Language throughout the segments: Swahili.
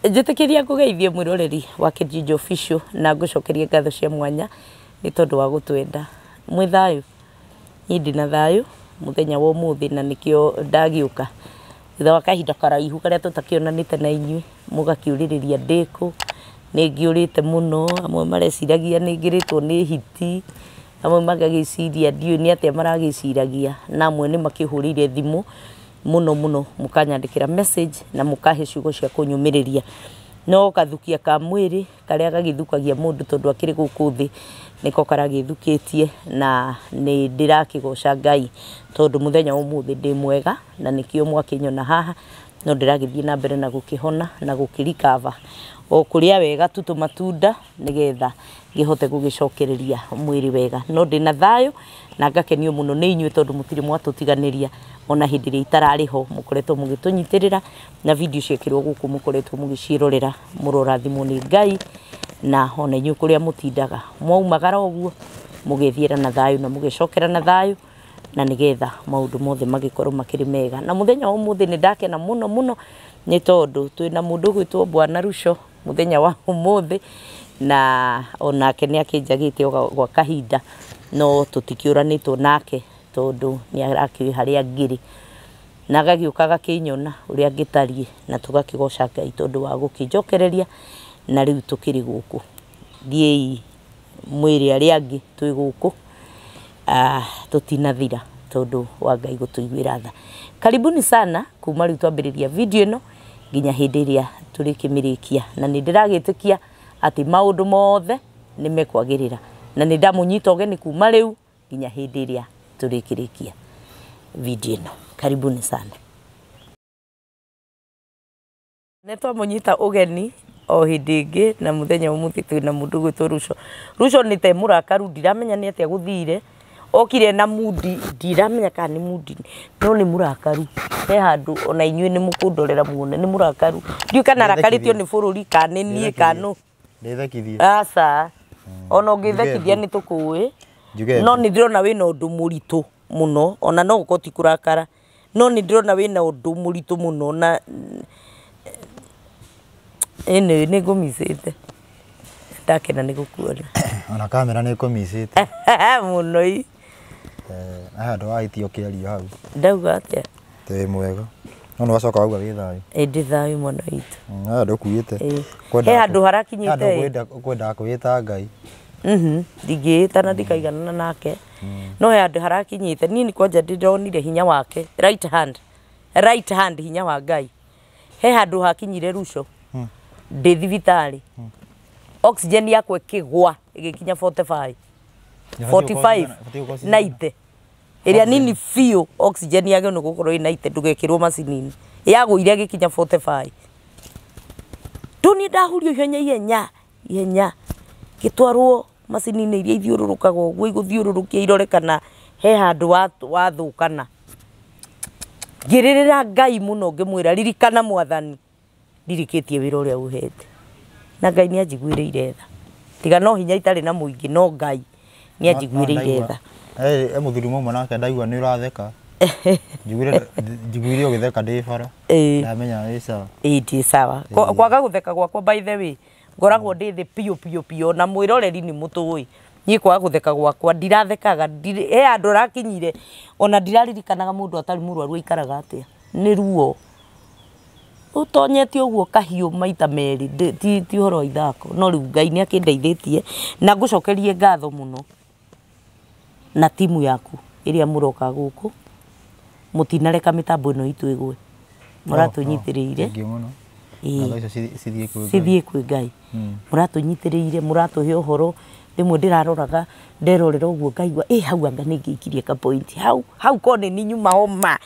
Njĩtĩkĩria kũgeithia mwĩroreri wa Kijiji Official na ngũcokeria ngatho cia mwanya nĩ tondũ wa gũtwenda. Mwĩ thayũ, niĩ ndĩ na thayũ mũthenya wa ũmũthĩ na nĩkĩo ndagĩũka thutha wa kahinda karaihu karĩa tũtakĩonanĩte na inyuĩ mũgakĩũrĩrĩria ndĩkũ. Nĩngĩũrĩte mũno, amwe mareciragia nĩngĩrĩtwo nĩ hiti, amwe magagĩciria ndiũĩ nĩ atĩa maragĩciragia, na amwe nĩ makĩhũrĩire thimũ mũno mũkanyandĩkĩra message na mũkahe ciugo cia kũnyũmĩrĩria. No kathukia ka mwĩrĩ karĩa gagĩthukagia mũndũ tondũ akĩrĩ gũkũ thĩ nĩko karagĩthukĩtie, na nĩ ndĩrakĩgoca Ngai tondũ mũthenya wa ũmũthĩ ndĩ mwega na nĩkĩo mwakĩnyona haha, no ndĩragĩthiĩ na mbere na gũkĩhona na gũkĩrikava o kũrĩa wega tu tũmatunda nĩgetha ngĩhote gũgĩcokereria mwĩrĩ wega. No ndĩ na thayũ na ngakenio mũno nĩ inyuĩ tondũ mũtirĩ mwatũtiganĩria ona hĩndĩ ĩrĩa itararĩ ho, mũkoretwo mũgĩtũnyitĩrĩra na video ciekĩrwo gũkũ mũkoretwo mũgĩciĩrorera, mũrorathimwo nĩ Ngai, na ona inyuĩ kũrĩa mũtindaga mwaumagara ũguo mũgĩthiĩra na thayũ na mũgĩcokera na thayũ, na nĩgetha maũndũ mothe magĩkorwo makĩrĩ mega. Na mũthenya wa ũmũthĩ nĩ ndakena mũno nĩ tondũ twĩna mũndũ gwĩtwo Bwana Ruco mũthenya wa ũmũthĩ, na onake nĩ akĩnjagĩte gwa kahinda no tũtikĩũranĩtwo nake tondũ nĩ arakĩũĩ harĩa ngĩrĩ, na agagĩũka agakĩnyona ũrĩa ngĩtariĩ na tũgakĩgoca Ngai tondũ wa gũkĩnjokereria, na rĩu tũkĩrĩ gũkũ. Thiĩi mwĩrĩ arĩa angĩ twĩ gũkũ tũtinathira tondũ wa Ngai gũtũiguĩra tha. Karibuni sana kuma rĩu twambĩrĩria video ĩno nginya hĩndĩ ĩrĩa tũrĩkĩmĩrĩkia, na nĩ ndĩragĩtĩkia atĩ maũndũ mothe nĩ mekwagĩrĩra, na nĩ ndamũnyita ũgeni kuma rĩu nginya hĩndĩ ĩrĩa tũrĩkĩrĩkia video ĩno. Karibuni sana. Nĩ twamũnyita ũgeni o hĩndĩ ĩngĩ na mũthenya ũmũthĩ twĩna mũndũ gwĩtwo Ruco. Ruco nĩ te mũrakaru, ndiramenya nĩ atĩa gũthire, okire na mudi, ndiramenya kana nĩ mudi no nĩ mũrakaru. He handũ ona inyuĩ nĩ mũkũndorera muone nĩ mũrakaru, ndiũĩ kana arakarĩtio nĩ bũrũri kana nĩ niĩ kana nũ. Ndethekithie. Aca, ona ũngĩthekithia nĩ tũkũĩ, no nĩ ndĩrona wĩna ũndũ mũritũ mũno, ona no gũkorwo ti kũrakara, no nĩ ndĩrona wĩna ũndũ mũritũ mũno, na nĩ ngũmicĩte, ndakena nĩ gũkuona. Ona kamera nĩ ĩkũmicĩte mũno i. Handũ waitio kĩario hau. Ndauga atĩa? Tĩ mwega. No ũgacoka wauga wĩ thayũ. Ndĩ thayũ mwana witũ. Handũ ũkuĩte. He handũ harakinyĩte. Handũ ũkwendaga kwĩĩta Ngai. Ndingĩĩta na ndikaiganana nake, no he handũ harakinyĩte. Niĩ nĩ kwanja ndĩronire hinya wake, right hand hinya wa Ngai. He handũ hakinyire Ruco ndĩ thibitarĩ, oxygen yakwa ĩkĩgwa ĩgĩkinya 45 90, ĩrĩa nini biũ oxygen yagĩrĩirwo nĩ gũkorwo ĩ 90 ndũgekĩrwo macini-inĩ, yagũire ĩgĩkinya 45. Rĩu niĩ ndahurio ihenya gĩtwarwo macini-inĩ iria ithiũrũrũkaga ũguo igũthiũrũrũkia irore kana he handũ wathũkana. Ngĩrĩrĩra Ngai mũno ngĩmwĩra ririkana Mwathani, ndirikĩtie wĩra ũrĩa ũhete, na Ngai nĩ anjiguĩrĩire tha. Tiga no hinya itarĩ na mũingĩ, no Ngai nĩ anjiguĩrĩire tha. Mũthuri mũmwe nake ndaigua nĩ ũratheka, njiguire ũgĩtheka ndĩ bara, ndamenya ĩ sawa. Ndĩ sawa. Kwaga gũtheka gwakwa by the way ngoragwo ndĩ thĩ piũ, na mwĩroreri nĩ mũtũĩ niĩ kwaga gũtheka gwakwa ndirathekaga. He handũ rakinyire ona ndiraririkanaga mũndũ atarĩ mũrwaru aikaraga atĩa, nĩ ruo ũtonyete ũguo kahiũ maita merĩ, ti ũhoro wa ithako. No rĩu Ngai nĩ akĩndeithĩtie na ngũcokerie ngatho mũno na timu yaku ĩrĩa mũroka gũkũ, mũtinareka mĩtambo ĩno itũ ĩgwe, mũratũnyitĩrĩire cithiĩ kwĩ Ngai, mũratũnyitĩrĩire, mũratũhe ũhoro. Rĩmwe ndĩraroraga nderorera ũguo ngaigua hau anga nĩ ngĩikirie ka point hau kone ni nyuma homa,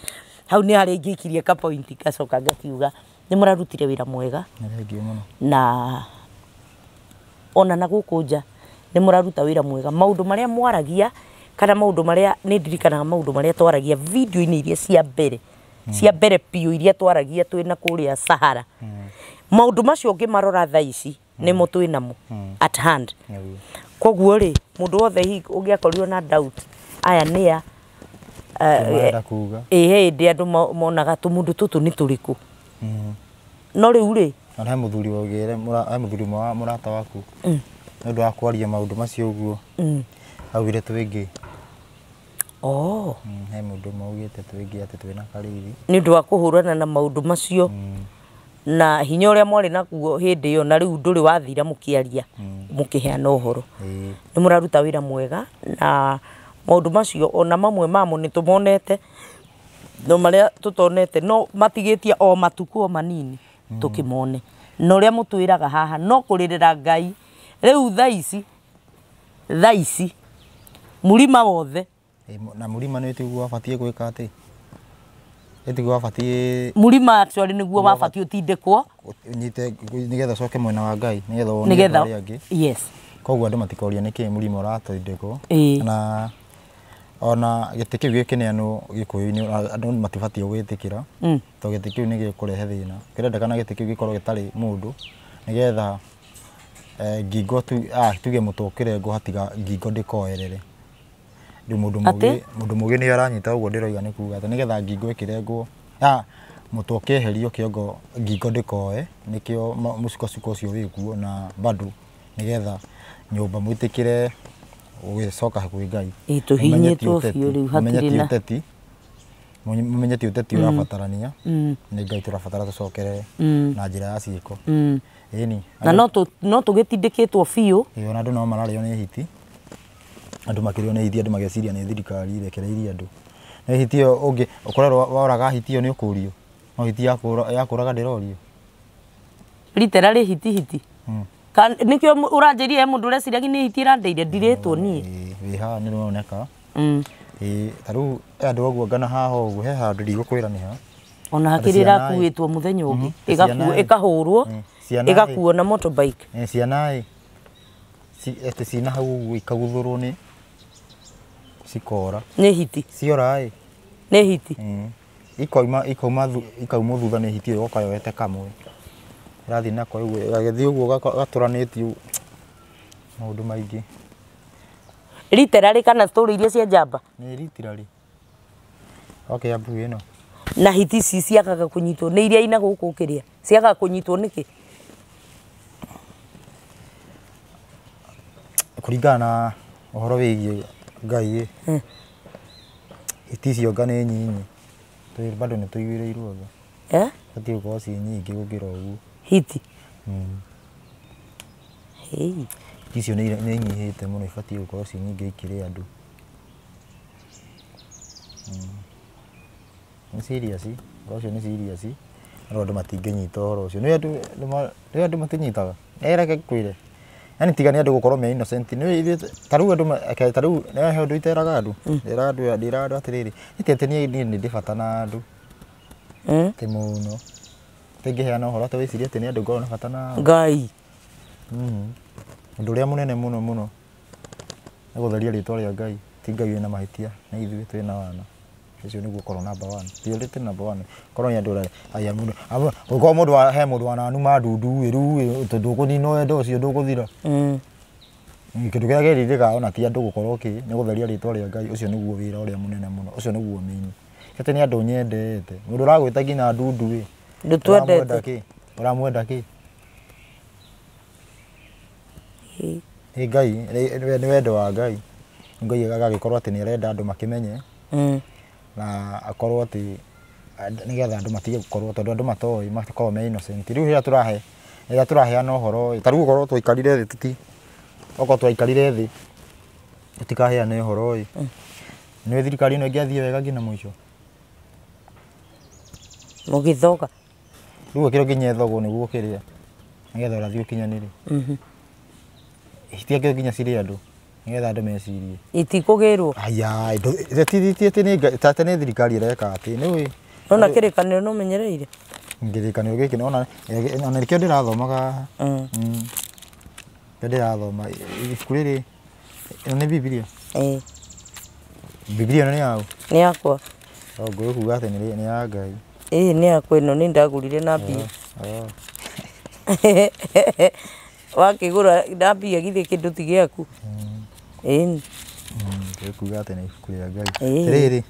hau nĩ harĩ ngĩikirie ka point, ngacoka ngakiuga nĩ mũrarutire wĩra mwega, na ona na gũkũ nja nĩ mũraruta wĩra mwega. Maũndũ marĩa mwaragia kana maũndũ marĩa nĩ ndirikanaga maũndũ marĩa twaragia video-inĩ iria cia mbere piũ iria twaragia twĩna kũrĩa Sahara, maũndũ macio ngĩmarora thaa ici nĩmo twĩnamo at hand. Koguo rĩ mũndũ wothe ũngĩakorirwo na doubt aya nĩa hĩndĩ andũ monaga tũmũndũ tũtũ nĩ tũrĩkũ, no rĩu rĩ Na he muthuri wogere he muthuri mwa murata waku nĩ ũndũ wa kwaria maũndũ macio ũguo augire twĩngĩ he mũndũ maugĩte twĩngĩ atĩ twĩna Karĩithĩ nĩ ũndũ wa kũhũrana na maũndũ macio na hinya ũrĩa mwarĩ naguo hĩndĩ ĩyo na rĩu ndũrĩ wathira mũkĩaria mũkĩheana ũhoro nĩ mũraruta wĩra mwega na maũndũ macio ona mamwe mamo nĩ tũmonete no marĩa tũtonete no matigĩtie o matukũ o manini tũkĩmone na ũrĩa mũtwĩraga haha no kũrĩrĩra Ngai rĩu thaa ici mũrima wothe na mũrima nĩ tiguo wabatiĩ gwĩka atĩ tiguo wabatiĩ mũrima actually nĩguo wabatiĩ ũtindĩkwo nyite nĩgetha ũcoke mwena wa Ngai nĩgetha wone arĩa angĩ yes koguo andũ matikoria nĩkĩ mũrima ũratindĩkwo na ona gĩtĩ kĩu gĩkĩneanwo Gĩkũyũ-inĩ andũ matibatiĩ gwĩtĩkĩra tondũ gĩtĩ kĩu nĩ gĩkũrehe thĩna kĩrendekana gĩtĩ kĩu gĩkorwo gĩtarĩ mũndũ nĩgetha ngingo tuge mũtwe ũkĩrengwo hatiga ngingo ndĩkoerere rĩu mũndũ mũgĩ nĩ aranyita ũguo ndĩroiga nĩ kuga atĩ nĩgetha ngingo ĩkĩrengwo mũtwe ũkĩeherio kĩongo ngingo ndĩkoe nĩkĩo mũcukacuka ũcio wĩkuo na bado nĩgetha nyũmba mwĩtĩkĩre ũgĩcoka kwĩ Ngai tũhinyĩtwo biũ rĩu hatirĩ na mũmenyeti ũteti ũrabatarania nĩ Ngai tũrabatara tũcokere na njĩra ya ciĩko ĩni na no tũgĩtindĩkĩtwo biũ ona andũ no mararĩo nĩ hiti andũ makĩrĩo nĩ hiti andũ mageciria nĩ thirikari irekereirie andũ nĩ hiti ĩyo ũngĩ ũkorerwo woraga hiti ĩyo nĩ ũkũrio no hiti yakũraga ndĩrorio literally hiti nikio ũranjĩria he mũndũ ũreciragia nĩ hiti ĩrandeire ndirĩtwo niĩ wĩ haha nĩ ũroneka tarĩu andũ ũguo ngana haha ũguo he handũ ndigũkwĩra nĩ ha ona hakĩrĩ ĩrakuĩtwo mũthenya ũngĩ ĩkahũrwo ĩgakuo na motorbike ciana atĩ cina hau ũguo ikaguthũrwo nĩ cikora nĩ hiti ciora nĩ hiti ikauma thutha nĩ hiti ĩyo ĩgoka yoete kamwe ĩrathiĩ nako ũguo gagĩthiĩ ũguo gatũranĩtio maũndũ maingĩ literally kana story iria cia njamba nĩ literally okay abu ĩno na hiti ici ciakaga kũnyitwo nĩ iria ina gũkũ kĩrĩa ciakaga kũnyitwo nĩkĩ kũringana na ũhoro wĩgiĩ Ngai hiti icio nga nĩ nyinyi bado nĩ tũigĩrĩirwo tha batiĩ gũkorwo ciĩ nyingĩ gũkĩra ũguo hiti hiti icio nĩ inyihĩte mũno ibatiĩ gũkorwo ciĩ nyingĩ ikĩrĩ andũ nĩ serious ũhoro ũcio nĩ serious no andũ matingĩnyita ũhoro ũcio nĩ andũ matinyitaga reke kwĩre yani tiga nĩ andũ gũkorwo me innocent nĩ tarĩu nĩ he ũndũ iteraga andũ ndĩraga andũ atĩrĩrĩ nĩtĩ niĩ nĩ ndĩ bata na andũ ti mũno tĩngĩheana ũhoro atĩ wĩcirie atĩ nĩ andũ ngorwo na bata na Ngai ũndũ ũrĩa mũnene mũno nĩ gũtheria rĩtwa rĩa Ngai ti Ngai wĩna mahĩtia na ithuĩ twĩna wana ũcio nĩguo korwo number 1 priority number 1 korwo nĩ andũ aya mũndũ gũkorwo mũndũ he mũndũ wananuma ndundu rĩu tondũ ũkũnina wendo ũcio ndũgũthira kĩndũ kĩrĩa gĩrĩrĩga ona ti andũ gũkorwo nĩ gũtheria rĩtwa rĩa Ngai ũcio nĩguo wĩra ũrĩa mũnene mũno ũcio nĩguo mĩini atĩ nĩ andũ nyendete mũndũ ũragwĩta nginya ndundu ndũtwendete ũramwenda kĩ Ngai nĩ wendo wa Ngai Ngai agagĩkorwo atĩ nĩ arenda andũ makĩmenye na akorwo atĩ nĩgetha andũ matige gũkorwo tondũ andũ matoĩ makorwo me innocent rĩu rĩrĩa tũraheana ũhoro tarĩu ũkorwo twaikarire thĩ okorwo twaikarire thĩ tũtikaheane ũhoro nĩ thirikari ĩno ĩngĩathiĩ wega nginya mũico mũgĩthoga rĩu kĩrĩa nginya thogwo nĩguo kĩrĩa nĩgetha ũrathiĩ ũkinyanĩre ihitiagĩrwo nginya cirĩ andũ nĩgetha andũ mecirie itikũgĩrwo aya tati nĩ thirikari ĩreka atĩ nĩũĩ nona kĩrĩkanĩro nĩ ũmenyereire kĩrĩkanĩro gĩkĩ ona nĩkĩo ndĩrathomaga ndĩrathoma ibuku rĩrĩ ĩno nĩ Bibilia Bibilia ĩno nĩ yaũ nĩ yakwa ngũkuga atĩ nĩ ya Ngai nĩ yakwa ĩno nĩ ndagũrire na mbia wakĩgũra na mbia githĩ kĩndũ ti gĩaku ngũkuga atĩ nĩ ibuku rĩa Ngai rĩrĩ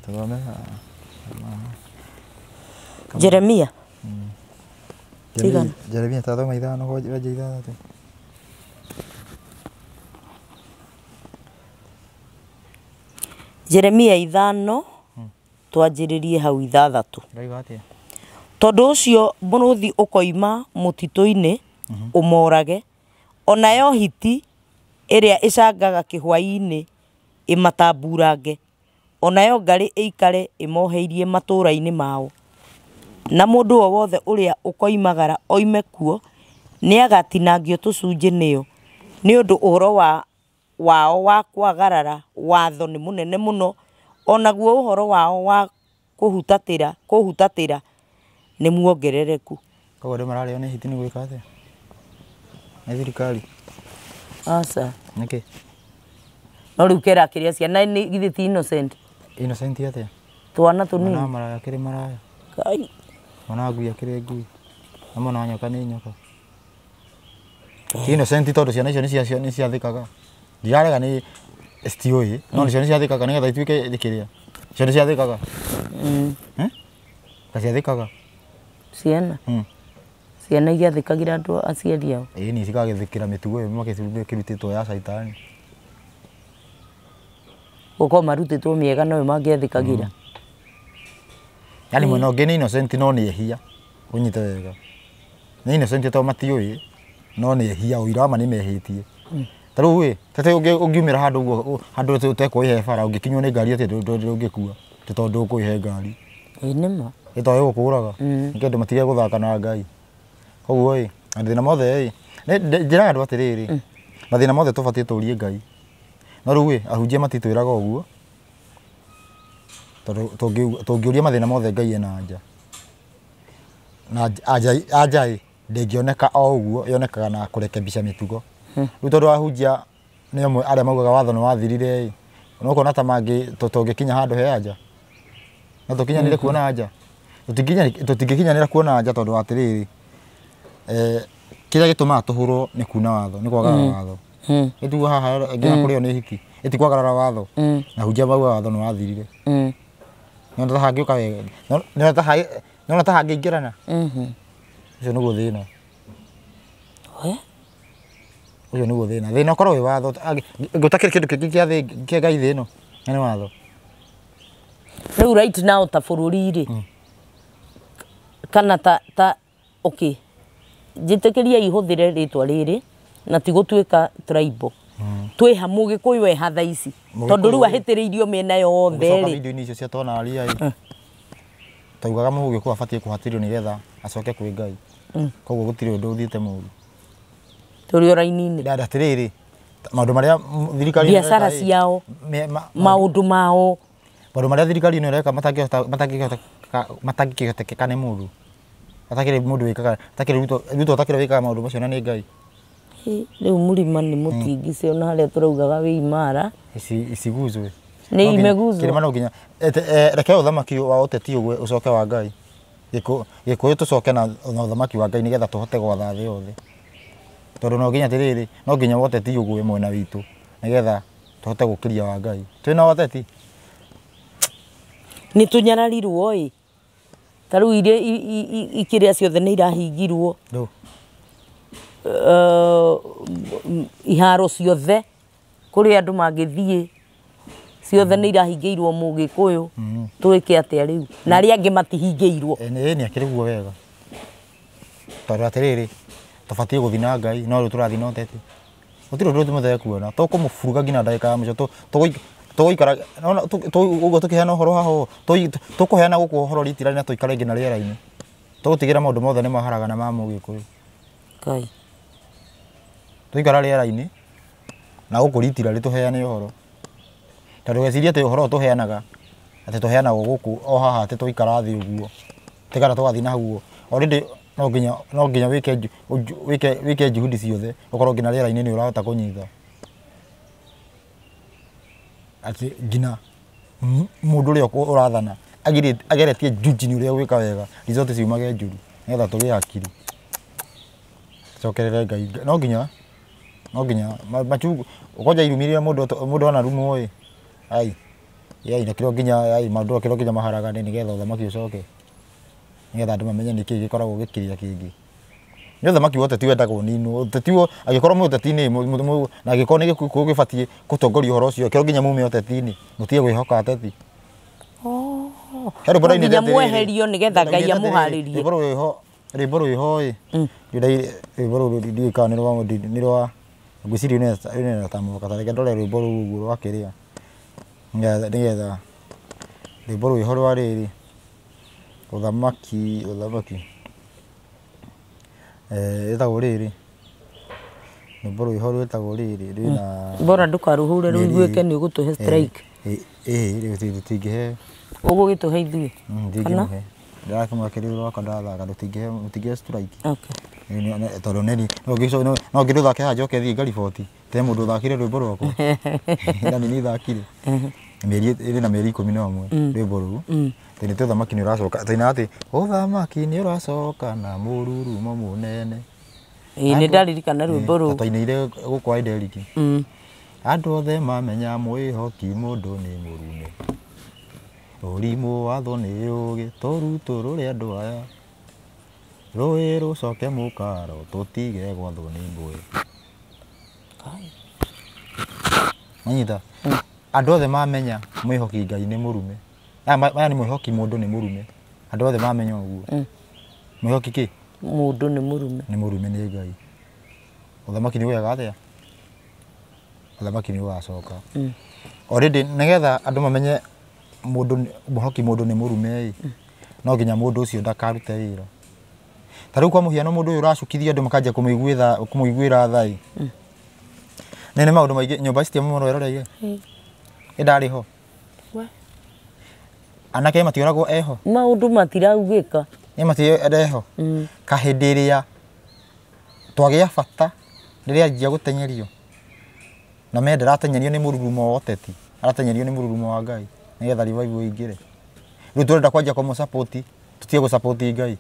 Tuthome Jeremia. Jeremia tathoma ithano hoja ithathatũ. Jeremia ithano twanjĩrĩrie hau ithathatũ. Ndaiga atia. Tondũ ũcio mũrũthi ũkoima mũtitũ-inĩ ũmorage, onayo hiti ĩrĩa ĩcangaga kĩhwa-inĩ ĩmatamburange, onayo ngarĩ ĩikare ĩmoheirie matũũra-inĩ mao. Na mũndũ o wothe ũrĩa ũkoimagara oime kuo nĩ agatinangio tũcunjĩ nĩyo, nĩ ũndũ ũhoro wao wa kwagarara watho nĩ mũnene mũno, onaguo ũhoro wao wa kũhutatĩra nĩ muongerereku. Koguo andũ mararĩo nĩ hiti nĩ gwĩka atĩa? Nĩ thirikari? Aca. Nĩkĩ? No rĩu kera kĩrĩa ciana githĩ ti innocent? Innocent atĩa? Twana tũnini. Mwana maraya kĩrĩ maraya. Kai. Mwana ngui akĩrĩ ngui. Na mwana nyoka nĩ nyoka. Ti innocent tondũ ciana icio nĩ ciathĩkaga. Ndirarega nĩ citiũĩ, no ciana ciathĩkaga nĩgetha ituĩke kĩrĩa. Ciana ciathĩkaga. Ciathĩkaga. Ciana? Ciana igathĩkagĩra andũ aciari ao. Ĩni cikagĩthĩkĩra mĩtugo ĩyo makĩrutĩtwo ya caitani. Gũkorwo marutĩtwo mĩega noyo mangĩathĩkagĩra. Yaani mwena ũngĩ nĩ innocent no nĩ ehia. Ũnyite wega. Nĩ innocent tondũ matiũĩ no nĩ ehia, ũira wa ma nĩ mehĩtie. Ta rĩu ĩ, tete ũngiumĩra handũ ũguo handũ ũtekwĩhe bara ũngĩkinywo nĩ ngari atĩ ndũngĩkua tondũ ũkwĩhe ngari. Ĩ nĩma. Ĩtoĩ gũkũraga. Nĩkĩo andũ matige gũthaka na Ngai. Koguo ĩ, mathĩna mothe ĩ, njĩraga andũ atĩrĩrĩ, mathĩna mothe tũbatiĩ tũrie Ngai. No rĩu ĩ, ahunjia matitwĩraga ũguo. Tondũ tũngĩũria mathĩna mothe Ngai ena anja. Na anja ĩ, ndĩngĩoneka o ũguo, yonekaga na kũrekebisha mĩtugo. Rĩu tondũ ahunjia nĩ amwe arĩa maugaga watho nĩ wathirire ĩ, ũkona ta mangĩ tũngĩkinya handũ he anja. Na tũkinyanĩre kuona anja. Tũtingĩkinyanĩra kuona anja tondũ atĩrĩrĩ, kĩrĩa gĩtũmaga tũhũrwo nĩ kuna watho, nĩ kwagaga watho. Ĩtuo haha nginya kũrĩo nĩ hiki, ĩtikwagarara watho. Na ahunjia maugaga watho nĩ wathirire. Nĩona ta hangĩũka wega, nĩona ta hangĩingĩrana. Ũcio nĩguo thĩna. Ũcio nĩguo thĩna. Thĩna ũkorwo wĩ watho, gũtakĩrĩ kĩndũ kĩngĩ kĩa Ngai thĩ ĩno, nĩ watho. Rĩu right now ta bũrũri-rĩ, kana ta okay, njĩtĩkĩriai hũthĩre rĩtwa rĩrĩ na ti gũtuĩka tribal. Twĩ ha Mũgĩkũyũ e ha thaa ici, tondũ rĩu ahĩtĩrĩirio mĩena yothe rĩ. Video-inĩ icio cia tonaria ĩ, taugaga Mũgĩkũyũ abatiĩ kũhatĩrĩrio nĩgetha acoke kwĩ Ngai. Koguo gũtirĩ ũndũ ũthiĩte mũũru. Tũrĩ o raini-inĩ. Atĩrĩrĩ, maũndũ marĩa thirikari biacara ciao, maũndũ mao, maũndũ marĩa thirikari ĩno ĩreka matangĩkĩhotekeka nĩ mũndũ. Hatakĩrĩ mũndũ wĩkaga, Ruto atakĩrĩ wĩkaga maũndũ macio na nĩ Ngai. Rĩu mũrima nĩ mũtingice ona harĩa tũraugaga wĩ imara. Isiguzwe. Nĩ imeguzwo. Kĩrĩma no nginya reke ũthamaki wa ũteti ũguo ũcoke wa Ngai. Gĩkũyũ tũcoke na ũthamaki wa Ngai nĩgetha tũhote gwatha thĩ yothe. Tondũ no nginya atĩrĩrĩ, no nginya ũteti ũguo mwena witũ nĩgetha tũhote gũkĩria wa Ngai. Twĩna ũteti. Nĩ tũnyararirwo ĩ. Ta rĩu iria ikĩrĩa ciothe nĩ irahingirwo. Iharo ciothe kũrĩa andũ mangĩthiĩ ciothe nĩ irahingĩirwo Mũgĩkũyũ. Twĩke atĩa rĩu? Na arĩa angĩ matihingĩirwo. Nĩ akĩrĩ guo wega. Tondũ atĩrĩrĩ, tũbatiĩ gũthiĩ na Ngai, no rĩu tũrathiĩ na ũteti. Gũtirĩ ũndũ tũmũthee kuona. Tũkũmũburuga nginya ndagĩka ya mũico. Tũgũikara ũguo tũkĩheana ũhoro haha, tũkũheana gũkũ ũhoro rĩtira-inĩ na tũikare nginya rĩera-inĩ. Tũgũtigĩra maũndũ mothe nĩ maharaga na ma Mũgĩkũyũ. Ngai. Tũikara rĩera-inĩ na gũkũ rĩtira rĩtũheane ũhoro. Tondũ weciria atĩ ũhoro tũheanaga atĩ tũheanagwo gũkũ o haha atĩ tũikara thĩ ũguo. Tĩkara tũgathiĩ na hau. Already no nginya wĩke juhudi ciothe ũkorwo nginya rĩera-inĩ nĩ ũrahota kũnyita. Atĩ nginya mũndũ ũrĩa ũrathana ageretie judge-inĩ ũrĩa gwĩka wega, result ciumage njũru nĩgetha tũgĩe hakiri. Cokerere Ngai. No nginya machu ũkonja irumirire mũndũ ona rumu ĩ. Ai. ina kiro nginya maundu kiro nginya maharagane nigetha uthamaki ucoke nigetha andu mamenye niki gikoragwo gikiria kingi ni uthamaki wote ti wendagwo nino utetiwo agikorwo mu uteti-ini na agikorwo ni gikuo gibatie gutongoria uhoro ucio kiro nginya mume uteti-ini mutige gwihoka ateti nginya mweherio nigetha Ngai amuharirie rwimbo rwiho rwimbo ruru ndiikana ni rwa ngwiciria ni tamuka tareke ndore rwimbo ruru rwa kiria nigetha rwimbo rwiho rwa riri uthamaki itagwo riri rwimbo rwiho rwitagwo riri rwina bora ndukaruhure rwiguike ni ugutuhe strike rutingihe ugugituhe ithuĩ kana ndarakimwakĩrĩ rwaka ndathaga rutingihe strike tondũ neni no ngĩrũthake haha njoke thiĩ ngariboti te mũndũ ũthakire rwĩmbo rwakwa na nĩ ithakire ĩrĩ na mĩeri 11 rwĩmbo rũu nĩ tĩ ũthamaki nĩ ũracoka tĩna atĩ ũthamaki nĩ ũracoka na mũrurumo mũnene nĩ ndaririkana rwĩmbo rũu twainĩire gũkũ Aideliki andũ othe mamenya mwĩhoki mũndũ nĩ mũrume ũrimũ watho nĩ rũgĩ tũrutũ rũrĩ andũ aya rũĩ rũcoke mũkaro tũtige gwathwo nĩ mbũĩ manyita andũ othe mamenya mwĩhoki Ngai nĩ mũrume maya nĩ mwĩhoki mũndũ nĩ mũrume andũ othe mamenya ũguo mwĩhoki kĩ mũndũ nĩ mũrume nĩ Ngai ũthamaki nĩ wega atĩa ũthamaki nĩ ũgacoka already nigetha andũ mamenye mwĩhoki mũndũ nĩ mũrume no nginya mũndũ ũcio ndakarute wĩra ta rĩu kwa mũhiano mũndũ ũyũ ũracukithia andũ makanjia kũmũiguĩra tha nĩ maũndũ maingĩ nyũmba citiamu mũno weroreire ndarĩ ho anake matioragwo eho maũndũ matiraugĩka nĩ matireho kahĩndĩ ĩrĩa twagĩa bata rĩrĩa anjia gũtenyerio na me ndaratenyerio nĩ mũrurumo wa ũteti aratenyerio nĩ mũrurumo wa Ngai nigetha revival ingire rĩu tũrenda kwanjia kũmũsupport tutige gũsupport Ngai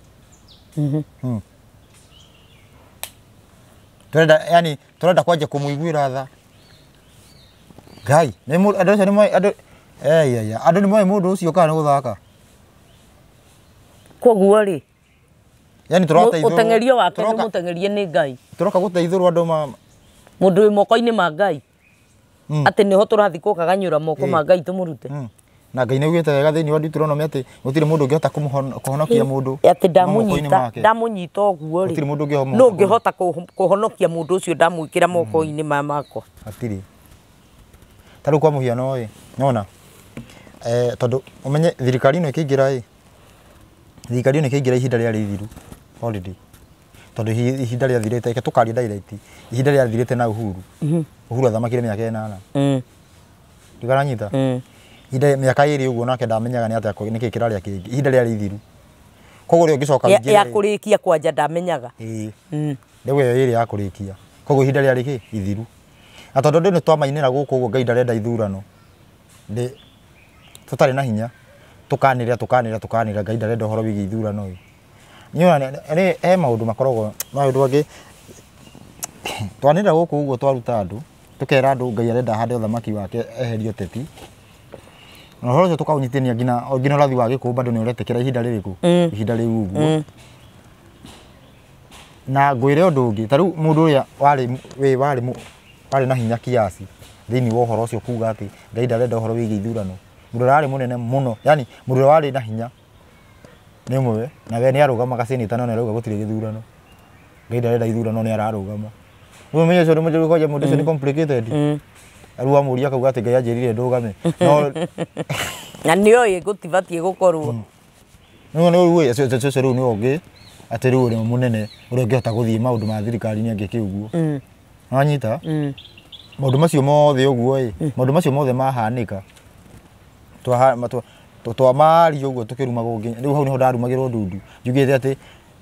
turenda kwanjia kũmũiguĩra tha Ngai andũ acio nĩ moĩ mũndũ ũcio kana nĩ gũthaka koguo rĩ ũtengerio wake nĩ mũtengerie nĩ Ngai tũroka gũteithũrwo andũ mũndũ wĩ moko-inĩ ma Ngai atĩ nĩho tũrathiĩ kũkaganyũra moko ma Ngai tũmũrute na Ngai nĩaugĩte wega thĩinĩ wa Deuteronomy atĩ gũtirĩ mũndũ ũngĩhota kũhonokia mũndũ atĩ ndamũnyita ũguo rĩ no ngĩhota kũhonokia mũndũ ũcio ndamwĩkĩra moko-inĩ makwa hatirĩ ta rĩu kwa mũhiano ĩ nona tondũ ũmenye thirikari ĩno ĩkĩingĩra ihinda rĩarĩ ithiru holiday tondũ ihinda rĩathirĩte reke tũkarie direct ihinda rĩathirĩte na Uhuru athamakire mĩaka 8 ndigaranyita mĩaka ĩrĩ ũguo nake ndamenyaga nĩ atĩa nĩkĩ kĩrarĩa kĩngĩ ihinda rĩarĩ ithiru koguo rĩo ngĩcoka ya kũrĩkia kwanja ndamenyaga rĩu ĩyo ĩrĩ ya kũrĩkia koguo ihinda rĩarĩ kĩ ithiru na tondũ ndĩ nĩ twamainĩra gũkũ ũguo Ngai ndarenda ithurano tũtarĩ na hinya tũkanĩra Ngai ndarenda ũhoro wĩgiĩ ithurano he maũndũ makoragwo maũndũ angĩ twanĩra gũkũ ũguo twaruta andũ tũkera andũ Ngai arenda hande ũthamaki wake eherie ũteti na ũhoro ũcio tũkaũnyitithania nginya ũrathi wa gĩkũũ bado nĩ ũretĩkĩra ihinda rĩrĩkũ ihinda rĩu ũguo na ngwĩre ũndũ ũngĩ ta rĩu mũndũ ũrĩa warĩ na hinya kiasi thĩinĩ wa ũhoro ũcio kuuga atĩ Ngai ndarenda ũhoro wĩgiĩ ithurano mũndũ ũrĩa warĩ mũnene mũno yani mũndũ ũrĩa warĩ na hinya nĩ ũmwe na we nĩ arũgamaga seneta no nĩ arauga gũtirĩ gĩthurano Ngai ndarenda ithurano nĩ ararũgama rĩu ũmenye ũcio mũndũ ũcio nĩ complicated rĩu amũria akauga atĩ Ngai anjĩrire ndũgame na nĩoĩ gũtibatiĩ gũkorwo ũcio rĩu nĩ ũngĩ atĩ rĩu ũrĩa mũnene ũrĩa ũngĩhota gũthiĩ maũndũ ma thirikari nĩ angĩke ũguo wanyita maũndũ macio mothe ũguo maũndũ macio mothe mahanĩka twamaria ũguo tũkĩrumagwo rĩu hau nĩho ndarumagĩrwo ndundu njugĩte atĩ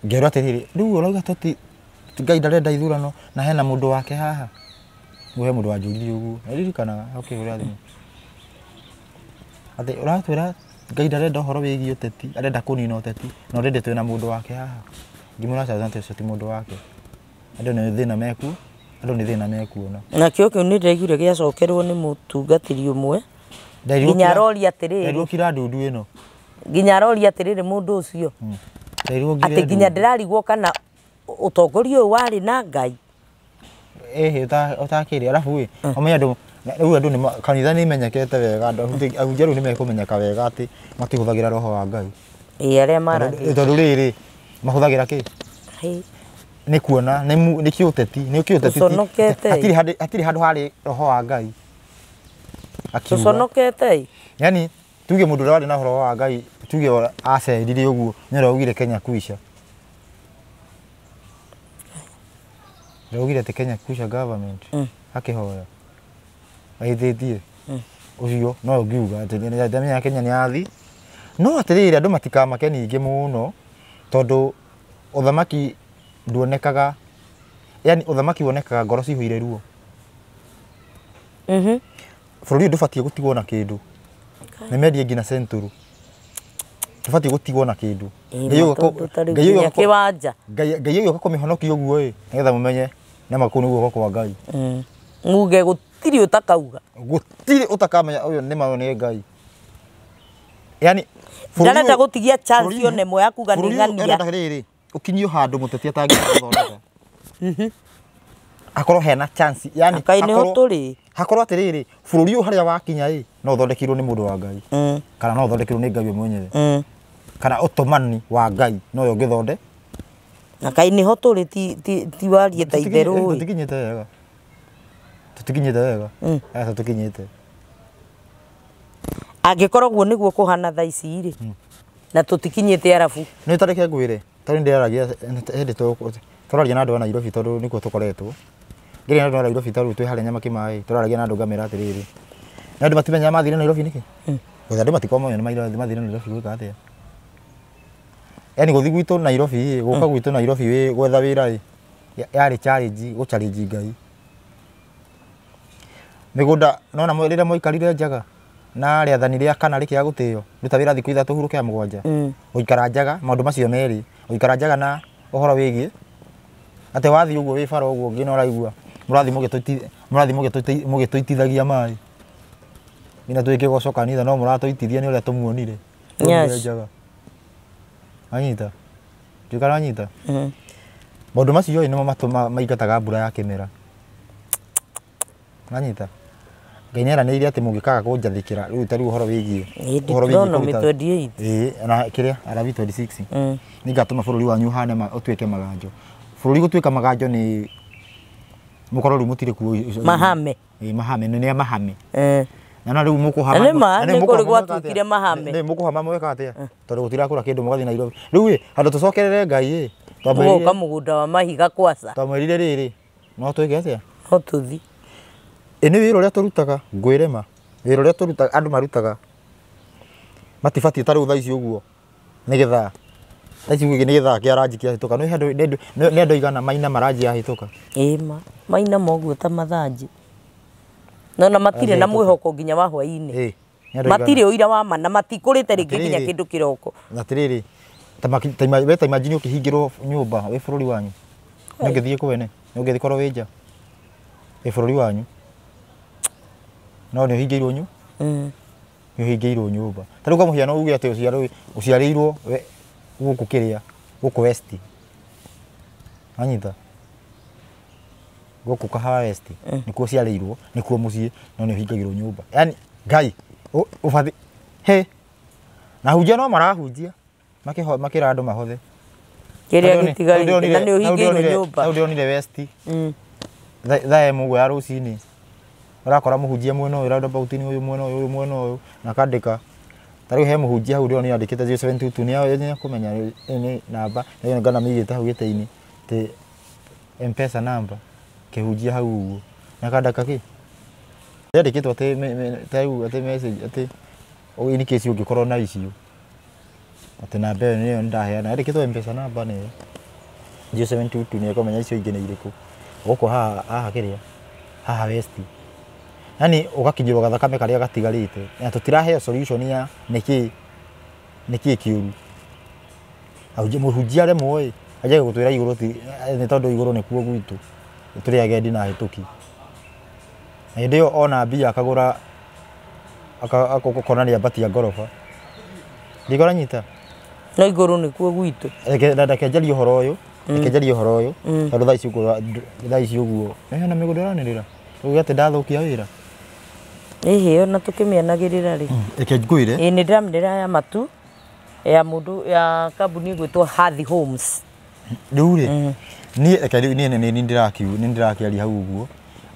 ngerwo atĩrĩrĩ rĩu ũrauga tũti Ngai ndarenda ithurano na hena mũndũ wake haha rĩu he mũndũ wanjũririe ũguo nĩririkanaga ũkĩhũra thimũ atĩ ũratwĩra Ngai ndarenda ũhoro wĩgiĩ ũteti arenda kũnina ũteti na already twĩna mũndũ wake haha ngĩmũraca atĩ ũcio ti mũndũ wake andũ nĩ thĩna mekuona na kĩo kĩu nĩ ndĩraiguire gĩacokerwo nĩ mũtungatĩri ũmwe nginya rori atiriri ndio kira ndundu ino nginya rori atiriri mundu ucio ati nginya ndirarigwo kana utongoria uyu wari na Ngai utakiri alafu we omenya andu riu andu ni kanitha ni menyekete wega ahunjia riu ni mekumenyeka wega ati matihuthagira roho wa Ngai aria marathi tondu riri mahuthagira ki ni kuona ni kiuteti hatiri handu hari roho wa Ngai tuconokete yani tuge mundu uri na roho wa Ngai tuge acerire uguo ni raugire Kenya kuisha raugire te Kenya kuisha government akihoya aithitie ucio no ngiuga ati ndamenya Kenya ni athi no atirire andu matikamake ningi muno tondu uthamaki nduonekaga yani uthamaki wonekaga ngoro cihuire ruo bururi ndubatie gutigwo na kindu ni mendie ngina centuru tubatie gutigwo na kindu Ngai uyu gakumihonokia uguo nigetha mumenye nama kuu niguo kwa Ngai muge gutiri utakauga gutiri utakamenya uyu ni mayo ni Ngai yani ndarenda gutigia chance one mo ya kuga ni ngania riri ukinyio handu muteti atangi guthondeka akorwo hena chance yani kaine turi hakorwo atiriri bururi uyu haria wakinya no thondekirwo ni mundu wa Ngai kana no thondekirwo ni Ngai mwenyewe kana utumani wa Ngai no yo ngithonde na kaine ho turi ti warie ta itheru tutikinyite wega tutikinyite angikorwo guo niguo kuhana tha ici ri na tutikinyite arafu ni tareke ngwire tari ndiragia hindi turaria na andu a Nairobi tondu nikuo tukoretwo ngiria na andu a Nairobi tondu twi haria nyamaki mai turaragia na andu ngamira atiriri na andu matimenya mathire Nairobi niki andu matikomo ni mathire Nairobi gwika atia yani guthi gwitu Nairobi guka gwitu Nairobi wi gwetha wira yari challenge go challenge Ngai migunda nona mwirire moikarire njaga na riathani ria kana rikia gutio ruta wira thiku ithatu huruke ya mugwanja uikara njaga maundu macio meri uikara njaga na uhoro wigie ate wathi uguo wi faro uguo ngina uraigua murathi mugituitithagia mai ina tuike gocoka nitha no muratuitithia ni uria tumuonire njaga anyita tukara anyita maundu macio ni matuma maigataga mbura ya kimera anyita Ngai nĩeranĩire atĩ mũngĩkaga kũnjathĩkĩra rĩu tari ũhoro wĩgiĩ Deuteronomy 28 na kĩrĩa Arabi 26 nĩngatũma bũrũri wanyu ũhane ũtuĩke maganjo bũrũri gũtuĩka maganjo nĩ mũkorwo rĩu mũtirĩ kuo mahame mahame nĩ mahame na rĩu mũkũhama nĩ kũrĩ gwatuĩkire mahame nĩ mũkũhama mweka atĩa tondũ gũtirakũra kĩndũ mũgathiĩ Nairobi rĩu andũ tũcokerere Ngai tũgoka mũgũnda wa mahiga kwaca twamwĩrire rĩrĩ no twĩke atĩa no tũthi ni wira uria turutaga ngwirema wira uria turutaga andu marutaga matibati tari utha ici uguo nigetha ici uguo nigetha kia ranji kia hituka no handu ni andu igana maina maranji ya hituka maina moguo ta mathanji na matire na mwihoko nginya wa hwaini matire uira wa mana matikurite ringi nginya kindu kiroko atiriri ta imagine ukihingirwo nyumba wi bururi wanyu ngithie kuwene ngithie korwo winja wi bururi wanyu no ni hingeirwo nyu ni hingeirwo nyumba tari kwa muhiano uge ati uciarirwo guku kiria guku west anyita guku kahawa west nikuo ciarirwo nikuo mucii no ni hingeirwo nyumba yani Ngai ubathi na hunjia no marahunjia makira andu mahothe kiria gitigarite na ni hingeirwo nyumba au ndionire west thae mugo ya rucini urakora muhunjia mwena uyu round about ni uyu mwena uyu na kandika tari he muhunjia hau ndio ni andikite 072 ni yao ni kumenya ni namba ni ngana migite hau giteini te M-Pesa namba kihunjia hau uguo na kandika ki yandikitwo te tau ate message ate o ini kesi ungikorwo na icio ate namba iyo niyo ndaheana yandikitwo M-Pesa namba ni 072 ni kumenya icio ingine iriku guko haha kiria haha west yani ugakinyirwo gathakame karia gatigarite na tutirahe solution ya niki kiuru auje muhujia re moe aje gutwira iguru ni tondu iguru ni kuo gwitu turi agendi na hituki ndio ona mbia akagura akona ni abati ya gorofa ndikora nyita no iguru ni kuo gwitu reke njarie horo uyu tondu thaa ici uguo na migundo ranirira ugu ati ndathukia wira ehe ona tukimianagirira ri reke ngwire ni ndamndira ya matu ya mundu ya kambuni gwitwo Hathi Homes riu ri ni reke ni ndirakiaria hau uguo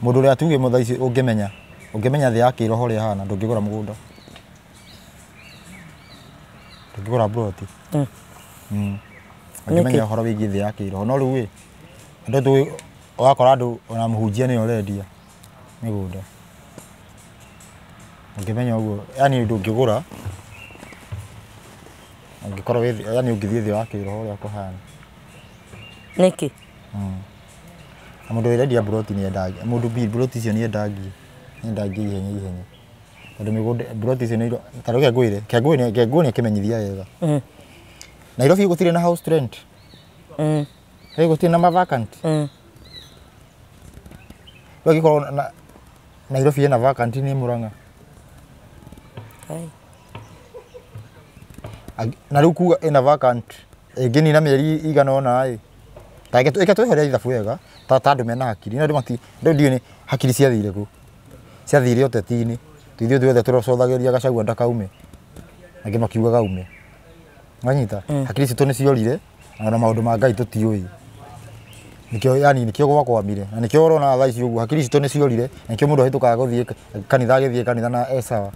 mundu ria tuge mo thaa ici ungimenya thi yake roho ria hana ndungigura mugunda ndungigura broti ungimenya horo wigi thi yake roho no riu andu tu wakora andu ona muhunjia ni orendia migunda ungimenya uguo yani ndungigura ungikorwo yani ungithie thi yake roho ria kuhana niki mundu irendia broti ni endagia mundu broti cio ni endagia ihenya tondu migunda broti cio ni taruke ngwire kimenyithia wega Nairobi gutire na house rent gutire na vacant wagikorwo na Nairobi ina vacant ni Murang'a na riu kuga ina vacant ingini na mieri igana ona eke tweheria ithabu wega tandu mena hakiri na ndio ni hakiri ciathire ku ciathire uteti-ini tuithio tuothe turocothagiria Gachagua ndakaume angi makiuga gaume nganyita hakiri citu ni ciorire na maundu ma Ngai tutiui nikio gwakwamire na nikio urona thaa ici uguo hakiri citu ni ciorire nikio mundu ahitukaga guthie kanitha agithie kanitha na esawa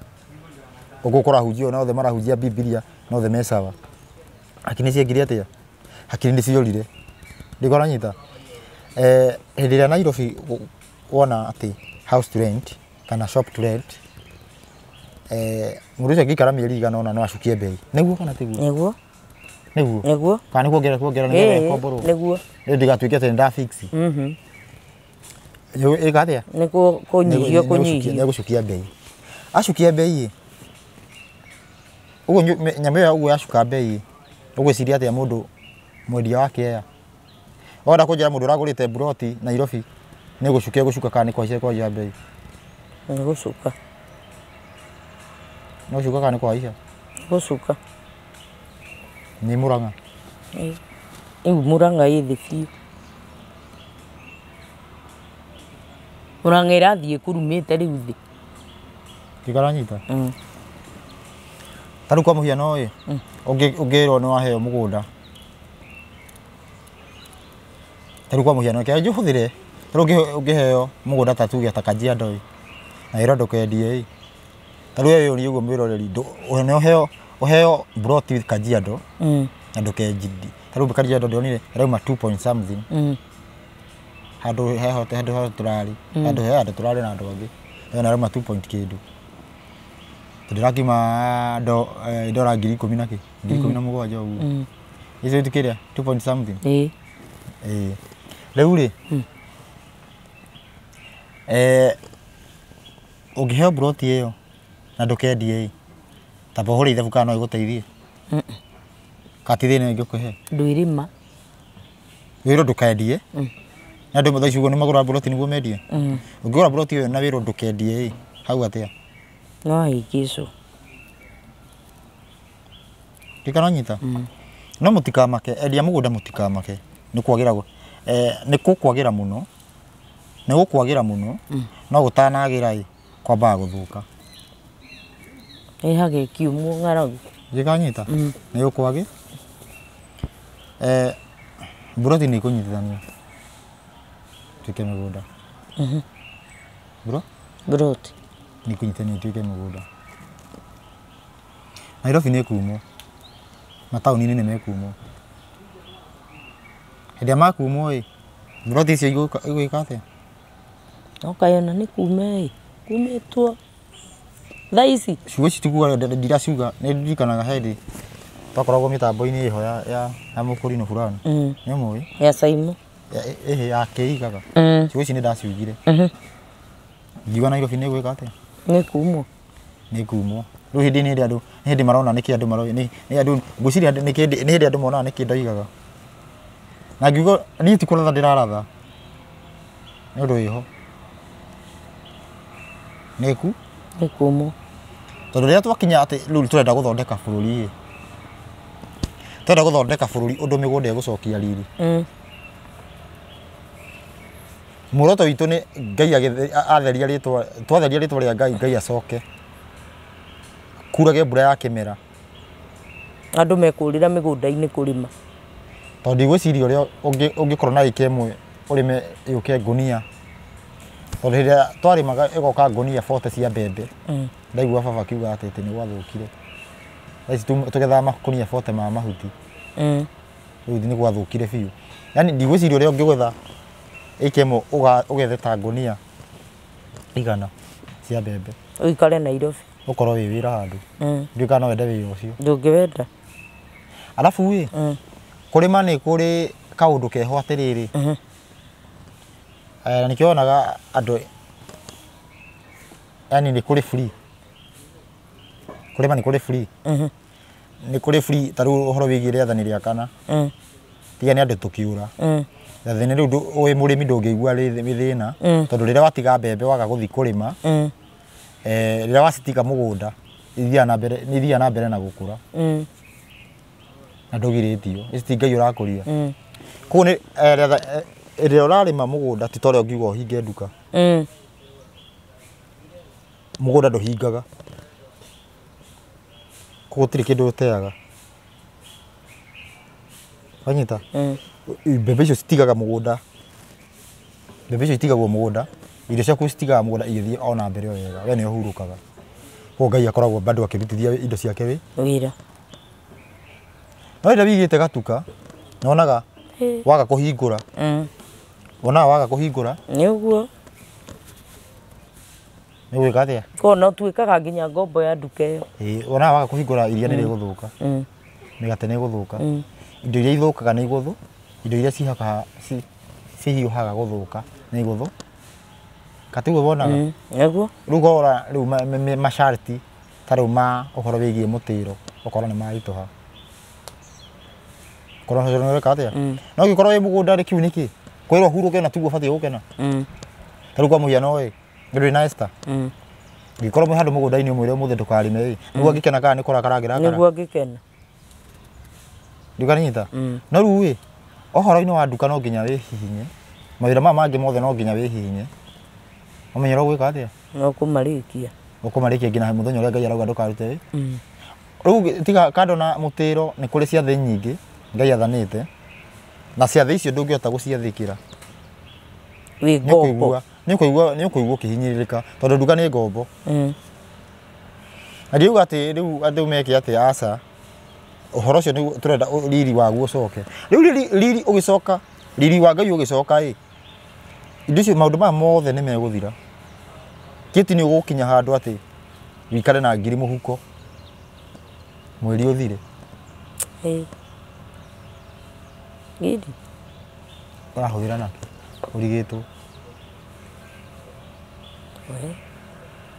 ugukora hujio na othe marahujia Biblia na othe mesawa hakiri ciengire atia hakiri ni ciorire ndikora nyita hindi ria Nairobi wona ati house to rent kana shop to rent mundu ucio ngikara mieri igana ona no acukie bei niguo kana tiguo niguo kana kuongera ni komboro niguo ndigatuike ati nda fix yo igathia niguo kunyihio negucukia bei acukia bei uguo nyame ya uguo acuka bei uguo ciria ati mundu mwendia wake ya oda kujira mundu uragurite broti Nairobi ni gucuka kana ni kwa bei ni gucuka no cuka kana kwa isha gucuka ni Murang'a Murang'a ithi biu Murang'a irathie kurumite riu thi kigara nyita taru kwa muhiano ri ungirwo ni waheo mugunda taru kwa muhiano kia juhuthire taru ungiheo mugunda tatuge ta Kajiado na iro ndukendie taru wewe ni uguo mwiroreri uheo broti Kajiado na ndukenjidi taru Kajiado ndionire rauma 2 point something handu turari handu turari na andu angi na rauma 2 point kindu ndirakima ndora 10,000 na ki 17,000 uguo icio tukiria 2 point something riu ri ungiheo broti iyo na ndukendie taba huri ithabu kana no iguteithie katithine ngikuhe nduirima wiro ndukendie na ndu muthaici uguo ni magura broti niguo mendie ungigura broti iyo na wiro ndukendie hau atia no ikiso kikana nyita no mutikamake endia mugunda mutikamake ni kwagira muno no gutanagira kwamba guthuka hage kiumu ng'aragu gikanyita ni ukwagi broti ni kunyitithania tuike migunda broti ni kunyitithania tuike migunda Nairobi ni kumo matauni ni mekumo hĩndĩ makumwo broti icio igwĩka atĩa okayona ni kumetwo thaa ici ciugo ici tiguo ndiraciuga nĩ ndirikanaga hĩndĩ twakoragwo mĩtambo-inĩ ĩho ya mũkũrino fulani nĩ mũĩ ya Saimo ya kĩigaga ciugo ici nĩ ndaciugire ngiuga Nairobi nĩ gwĩka atĩa nĩ kumwo rĩu hĩndĩ nĩ andũ hĩndĩ marona nĩkĩ andũ marona nĩ andũ ngwĩciria nĩ hĩndĩ andũ monaga nĩkĩ ndaigaga na ngiuga niĩ ti kũratha ndĩraratha nĩ ũndũ wĩho nĩ kumwo tondu riria twakinya ati riu turenda guthondeka bururi turenda guthondeka bururi undu migunda igucokia riri muoroto witu ni Ngai atheria ritwa twatheria ritwa ria Ngai acoke kurage mbura ya kimera andu mekurira migunda-ini kurima tondu igwiciria uria ungikorwo na ika imwe urime yuke ngunia tondu riria twarimaga igoka ngunia 40 cia mbembe ndaigua baba kiuga ati ni gwathukire ici tugetha makunia 40 ma mahuti riu ni gwathukire biu yani ndigwiciria uria ungigwetha ika imwe ugetheta ngunia igana cia mbembe uikare Nairobi ukorwo wi wira handu ndikana wende wira ucio ndungiwenda alafu wi kurima ni kuri kaundu keho atiriri na nikionaga andu yani ni kuri free kurima ni kuri free ni kuri free taru uhoro wigi riathani ria kana tiga ni andu tukiura thina riu wi murimi ndungigua ri thina tondu riria watiga mbembe waga guthi kurima riria wacitiga mugunda ithia na mbere na gukura na ndugiritio ici Ngai urakuria ku ni riria urarima mugunda ti tore ungiuga uhinge nduka mugunda nduhingaga gutiri kindu uteaga wanyita mbembe icio citigaga mugunda mbembe icio itigagwo mugunda irio ciaku citigaga mugunda igithii ona mbere o wega we ni uhurukaga ko Ngai akoragwo bado akirutithia indo ciake wira no ira wigite gatuka nonaga waga kuhingura wona waga kuhingura ni uguo ni gwika atia ko no tuikaga nginya ngombo ya nduka iyo wona waga kuhingura iria ni riguthuka migate ni iguthuka indo iria ithukaga ni iguthu indo iria cihiuhaga guthuka ni iguthu katigo bonaga eguo riu gora riu masharti tariu ma uhoro wigie mutiro ukora ni marituha korwo no reka atia no gikorwo wi mugunda ri kiu niki kwirwo huruke na tiguo batie gukena tariu kwa muhiano we ngiru na Esther gikorwo mwe handu mugunda-ini umwire muthe ndukarime niguo ngikena kana ni kurakaragira kana niguo ngikena ndukanyita no riu wi ohoro-ini wa nduka no nginya wihihinye mawira mangi mothe no nginya wihihinye umenyero gwika atia no kumarikia nginya muthenya uria Ngai arauga ndukarute riu tiga kando na mutiro ni kuri ciathi nyingi Ngai athanite na ciathi icio ndungihota guciathikira wi ngombo ni kuigua kihinyiririka tondu nduka ni ngombo na ndiuga ati riu andu meki ati aca uhoro ucio ni turenda riri waguo ucoke riu riri ugicoka riri wa Ngai ugicoka indo icio maundu maya mothe ni meguthira kiti ni ugukinya handu ati wikare na ngiri muhuko mweri uthire gidi urahuthira naki urigitwo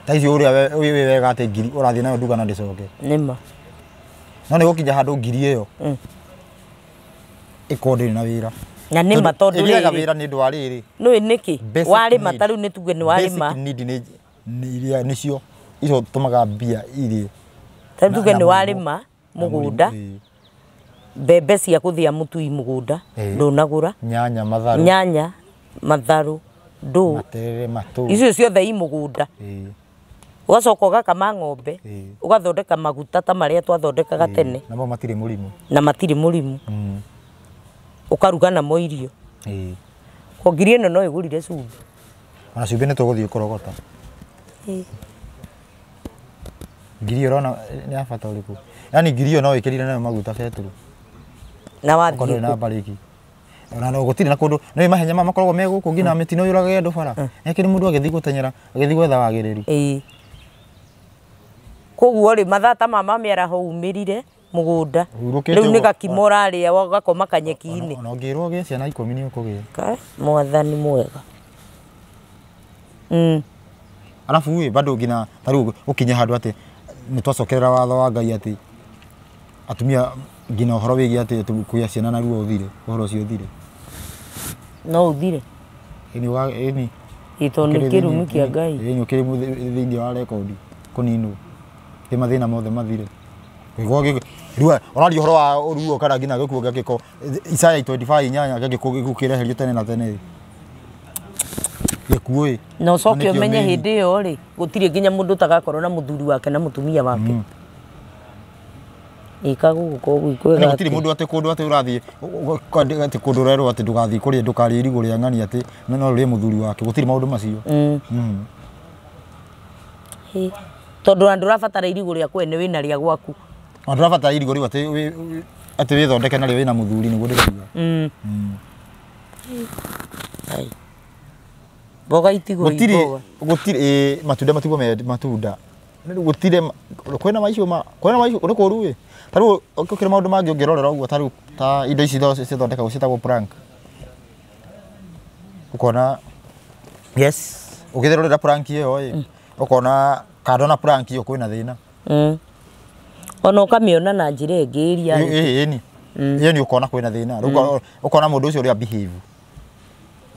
taicio uria wi wega ati ngiri urathie nayo nduka na ndicoke nima no ni gukinya handu ngiri iyo ikondiri na wira na nima tondu iriga wira ni ndu ariri no niki warima tariu ni tuge ni warima basic ni iria nicio icio tumaga mbia iri tariu tuge ni warima mugunda mbembe cia kuthia mutu i mugunda ndunagura nyanya matharu ndu materere matu icio ciothe i mugunda ugacoka ugakama ng'ombe ugathondeka maguta ta maria twathondekaga tene namo matiri murimu ukaruga namo irio ko ngiri ino no igurire cumbi ona cumbi ni tuguthie kurogota ngiri urona ni abata uriku yani ngiri ino no ikirire nayo maguta beturu na wathie na bariki ona no gutire na kundu no mahenya makoragwo me guku ngina mitino yuraga andu bara ekiri mundu agithi gutenyera agithi gwetha wagiriru koguo ri mathata mama miara ho umirire mugunda riu ni gakimo raria gakoma kanyeki-ini ona ngirwo ge ciana 10 ni ukugia mwathani mwega alafu we bado ngina tariu ukinya handu ati ni twacokerera watho wa Ngai ati atumia ngina uhoro wigie ati kuya ciana na ruo uthire uhoro ucio uthire no uthire ini ito ni kirumi kia Ngai ni ukiri thiini wa record kuninu ke mathina mothe mathire riwa orari horo wa ruo kana ngina gikuo gakiko Isaya 25 nyanya gagikuo kireherio tene na tene gikuo no coke umenye hindi yo ri gutire nginya mundu tagakorwo na muthuri wake na mutumia wake ikagu gukwira gutire mundu ate kundu ate urathie ate kundu rero ate ndugathie kuria ndukari irigo ria ng'ani ate no ri muthuri wake gutire maundu macio tondu andu rabatara irigo ria kwene wina ria gwaku andu rabatara irigo ria ate withondeke na ria wina muthuri niguo ndiragia ai boga itigo gutire matunda matigwo matunda gutire kwena maisho uriko ruwe taru ukire maundu mangi ungirorera uguo taru ta indo ici cithondeka gucitagwo prank ukona yes ukithirorera prank iyo ukona kadona prank iyo kwina thina ona ukamiona na njira ingi iria ni iyo ni ukona kwina thina ukona mundu ucio uri behave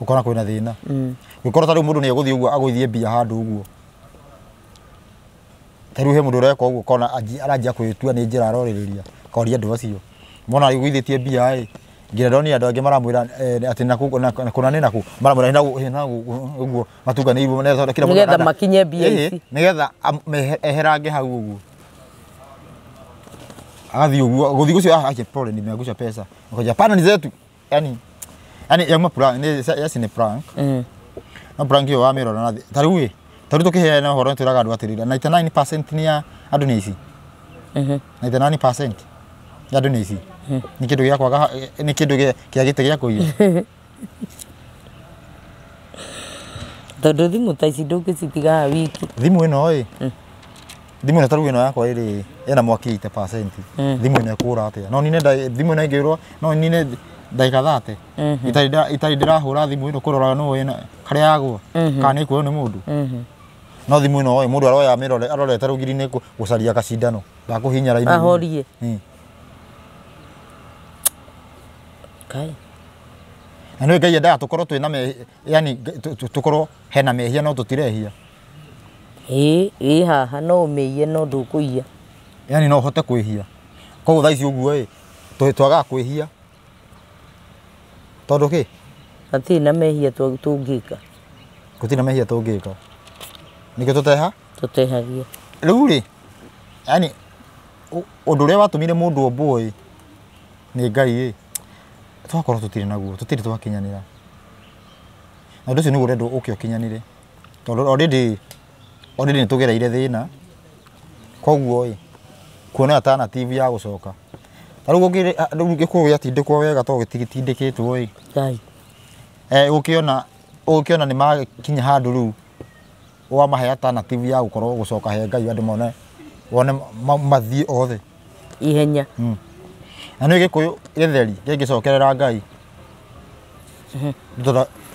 ukona kwina thina gukora taru mundu ni aguthie uguo aguthie mbia handu uguo taru he mundu ureka uguo kona aranjia kwitua ni njira aroririria koria andu acio mona igwithitie mbia ngira ndoni andu angi maramwira ati nakuna ni naku maramwira hina uguo matuga ni ibu neza kila mundu nigetha makinye mbia ici nigetha eherange hau uguo agathi uguo guthi gucio ache pole nimeangusha pesa ngoja pana ni zetu yani yama prank ni yes ni prank na prank yo amiro na taru tukihe na horo turaga andu atirira 99% ni ya andu ni ici 99% ya andu ni ici ni kindu gya kwaga ni kindu gya gite gya kuiya tondu thimu ta ici ndungicitiga wiki thimu ino thimu ino taru ino yakwa iri ena mwaki 8% thimu ino ekura atia no nine thimu ino ingirwo no nine ndaika 30 itari ndirahura thimu ino kurora no ina karia yagwa kana ikuo ni mundu no thimu ino mundu aroya mirore arorete rugiri-ini gucaria kacindano gakuhinya raini ahorie kai ano ngai enda tukorwo twina yani tukorwo hena mehia no tutirehia haha no umeiye no ndukuiya yani no hote kwihia koguo thaici uguo twaga kwihia tondu ki ati na mehia tungika gutina mehia tungika nikio tutehagia riu ri yani undu uria watumire mundu omboy ni ngai twakorwo tutire naguo tutire twakinyanira na undu ucio niguo urenda ukio kinyanire tondu already ni tugereire thina koguo kuona alternative ya gucoka taru ngikuya tindikwo wega to gitindikitwo ngai ukiona ni makinya handu riu wa mahe alternative ya gukorwo gucoka he ngai andu wone mathie othe ihenya na ni gikuyu githeri gigicokerera ngai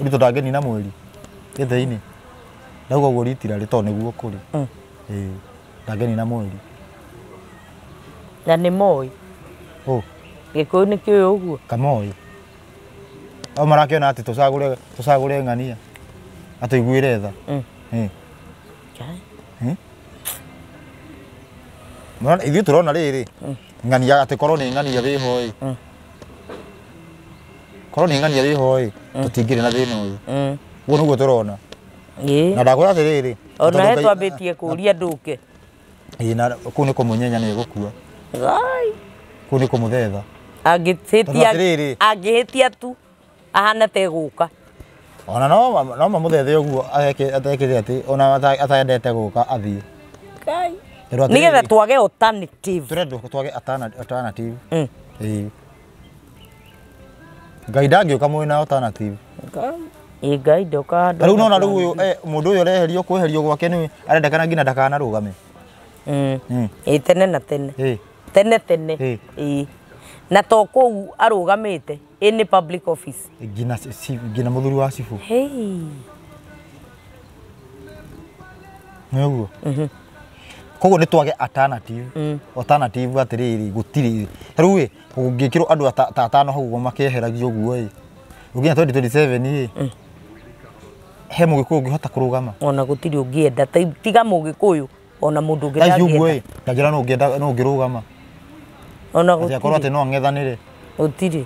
rito ndangeni na mweri githei-ini ndauga guo ritira rito niguo kuri ndangeni na mweri na ni moi gikuyu ni kiuyu uguo kamoi o marakiona ati tucagure ng'ania atuiguire tha mwana ithuĩ turona rĩrĩ ng'ania ati korwo ni ng'ania wiho korwo ni ng'ania wiho tutingire na thina uyu guo niguo turona na ndakwira atiriri ona he twambitie kuria nduke na kuu ni kumunyenya ni gukua kuu ni kumuthetha angihitia tu ahana te guka ona no mamuthethe uguo atekire ati ona atendete guka athie nigetha twage alternative turenda twage alternative ngai ndangiuka mwina alternative ngai ndoka riu nona riu uyu mundu uyu areherio kweherio gwake ni arendekana ngina ndakana rugame tene na tene na to kou arugamite in public office ngina muthuri wa cibu nuguo koguo ni twage alternative atiriri gutiri riu ungikirwo andu atano hau guo makeheragio uguo uginya 2027 he mugikuyu ngihota kurugama ona gutiri ungienda tiga mugikuyu ona mundu ngenda ngenda ndagira no ngirugama ona gutiri akorwo ati no ngethanire gutiri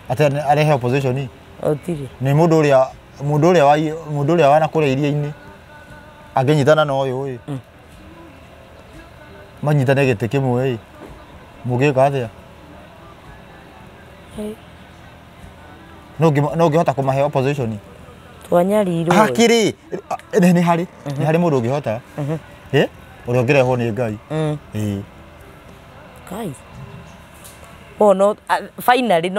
ati arehe opposition gutiri ni mundu uria wana kuria iria-ini angenyitana na uyu manyitane gite kimwe mugika atia no ngihota kumahe opposition twanyarirwo hakiri ni hari mundu ngihota uria ngirehwo ni Ngai Ngai no finally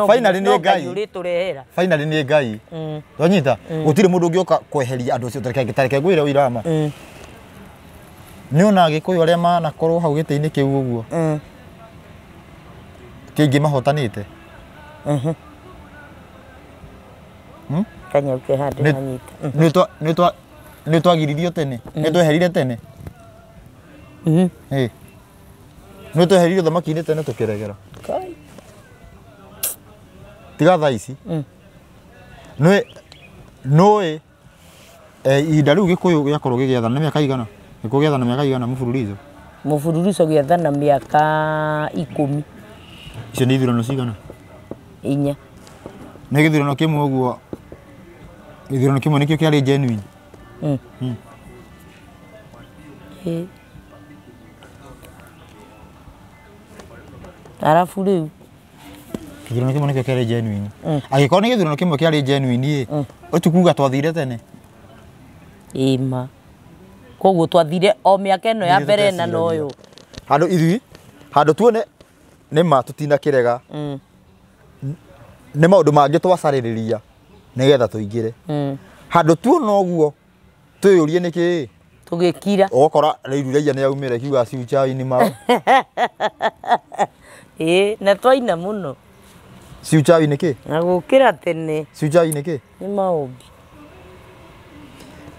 ni Ngai uri turehera finally ni Ngai twanyita gutire mundu ngioka kweheria andu cio tareke ngwire wirama ni ona gikuyu aria manakorwo hau giti-ini kiu uguo kingi mahotanite kanyauke handi hanyita ni twagiririo tene ni tweherire tene ni tweherire thamaki-ini tene tukiregera tiga thaa ici nui ihinda riu gikuyu giakorwo gigiathana ni miaka igana gikuyu giathana miaka igana mufururizo giathana miaka 10 icio ni ithurano cigana 4 ni githurano kimwe uguo githurano kimwe nikio kiari genuine arafu riu githurano kimwe nikio kiari genuine agikorwo ni githurano kimwe kiari genuine utukuga twathire tene ima koguo twathire o miaka ino ya mbere na noyo handu tuone ni ma tutina kirega ni maundu mangi twacariria nigetha tuingire handu tuona uguo tuyurie niki tugikira ogokora riu raia ni aumire kiuga ciucha-ini mao na twaina muno ciucha-ini ki na gukira tene ciucha-ini ki ni maumbi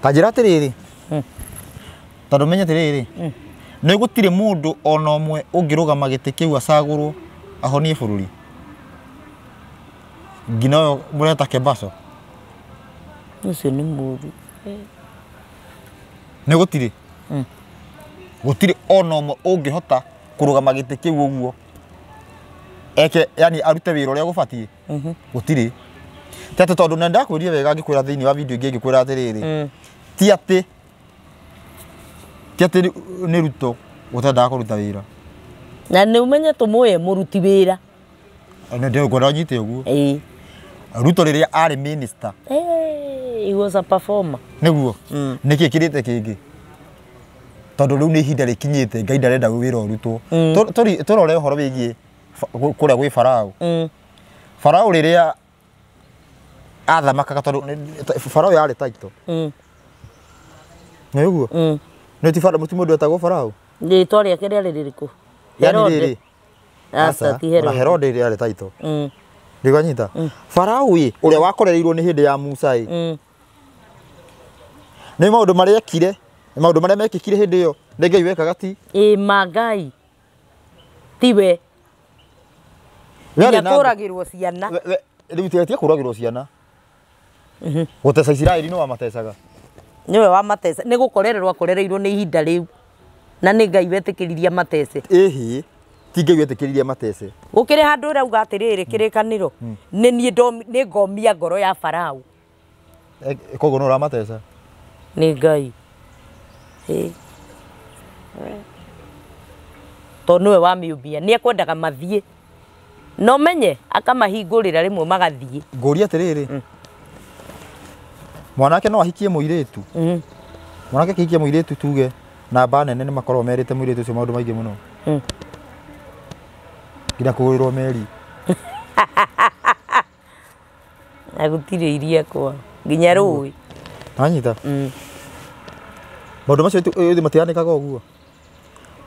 kanjira atiriri tondu menye atiriri ni gutire mundu ona umwe ungirugama giti kiu acagurwo ahonie bururi ngina uyo mureta Kebaso ucio ni muru ni gutire ona umwe ungihota kurugama giti kiu uguo yani arute wira uria gubatie gutire tete tondu nenda kwĩria wega ngikwĩra thĩinĩ wa video ingĩ ngikwĩra atĩrĩrĩ ti atĩ nĩ Ruto gũtendaga kũruta wĩra na nĩ ũmenye tũmũĩ mũruti wĩra ndio ngwenda ũnyite ũguo Ruto rĩrĩa arĩ minister he was a performer nĩguo nĩkĩ kĩrĩte kĩngĩ tondu rĩu nĩ ihinda rĩkinyĩte Ngai ndarenda wĩra ũrutwo tũrore ũhoro wĩgiĩ kũrĩa gwĩ Farao Farao rĩrĩa athamakaga tondu Farao yarĩ title nĩguo nĩ ti Farao mũtumũ ndetagwo Farao rĩtwa rĩake rĩarĩ rĩrĩkũ Herode Herode rĩarĩ title ndĩkwanyita Farao ũrĩa wakorereirwo nĩ hĩndĩ ya Musa nĩ maũndũ marĩa ekire maũndũ marĩa mekĩkire hĩndĩ ĩyo nĩ Ngai wekaga ti Ngai tiwe kũragĩrwo ciana rĩu tigetie kũragĩrwo ciana gũteca Isiraeli nĩ wamatecaga niwe wamateca nĩ gũkorererwo akorereirwo nĩ ihinda rĩu na nĩ Ngai wetĩkĩririe matece ĩhĩ ti Ngai wetĩkĩririe matece gũkĩrĩ handũ ũrauga atĩrĩrĩ kĩrĩkanĩro nĩ niĩ nĩ ngomia ngoro ya Farao koguo nĩ ũramateca nĩ Ngai tondũ nĩwe wamĩũmbia nĩ ekwendaga mathiĩ no menye akamahingũrĩra rĩmwe magathiĩ ngũria atĩrĩrĩ mwanake no ahikie mũirĩtu mwanake akihikia mũirĩtu tuge namba nene nĩ makorwo merĩte mũirĩtu ũcio maũndũ maingĩ mũno nginya kũgũrĩrwo meri na gũtirĩ iria kwa nginya rũĩ wanyita maũndũ macio othe matianĩkaga ũguo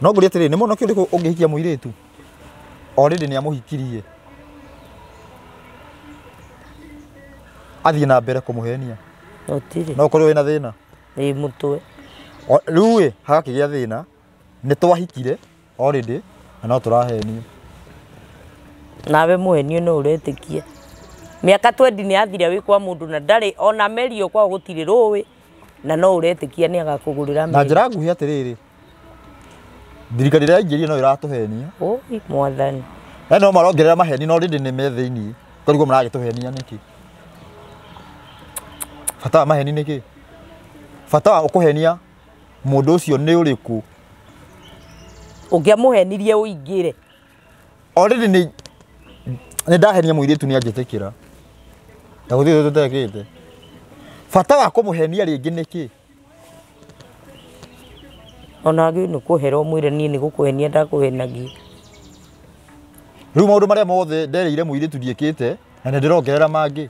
no ngũria atĩrĩrĩ nĩ mwanake ũrĩkũ ũngĩhikia mũirĩtu already nĩ amũhikirie athiĩ na mbere kũmũhenia no ũkorwo wĩna thĩna mũtwe rĩu hagakĩgĩa thĩna nĩ twahikire already na no tũrahenio nawe mũhenio no ũretĩkia mĩaka 20 nĩ yathira wĩ kwa mũndũ na ndarĩ ona meri ĩyo kwao gũtirĩ rũĩ na no ũretĩkia nĩ agakũgũrĩra meri na njĩra nguhĩ atĩrĩrĩ thirikari ĩrĩa yaingĩrire no ĩratũhenia. Oi mwathani. No marongerera maheni no rĩndĩ nĩ me thĩinĩ. Koguo maragĩtũhenia nĩkĩ? Bata wa maheni nĩkĩ? Bata wa ũkũhenia mũndũ ũcio nĩ ũrĩkũ? Ũngĩamũhenirie ũingĩre. Already nĩ ndahenia mũirĩtu nĩ anjĩtĩkĩra. Na gũthiĩ tũtekĩte. Bata wa kũmũhenia rĩngĩ nĩkĩ? Ona ngĩ nĩ kũherwo mwĩre niĩ nĩ gũkũhenia ndakũhenagia. Rĩu maũndũ marĩa mothe ndereire mũirĩtu ndiĩkĩte na nĩ ndĩrongerera mangĩ.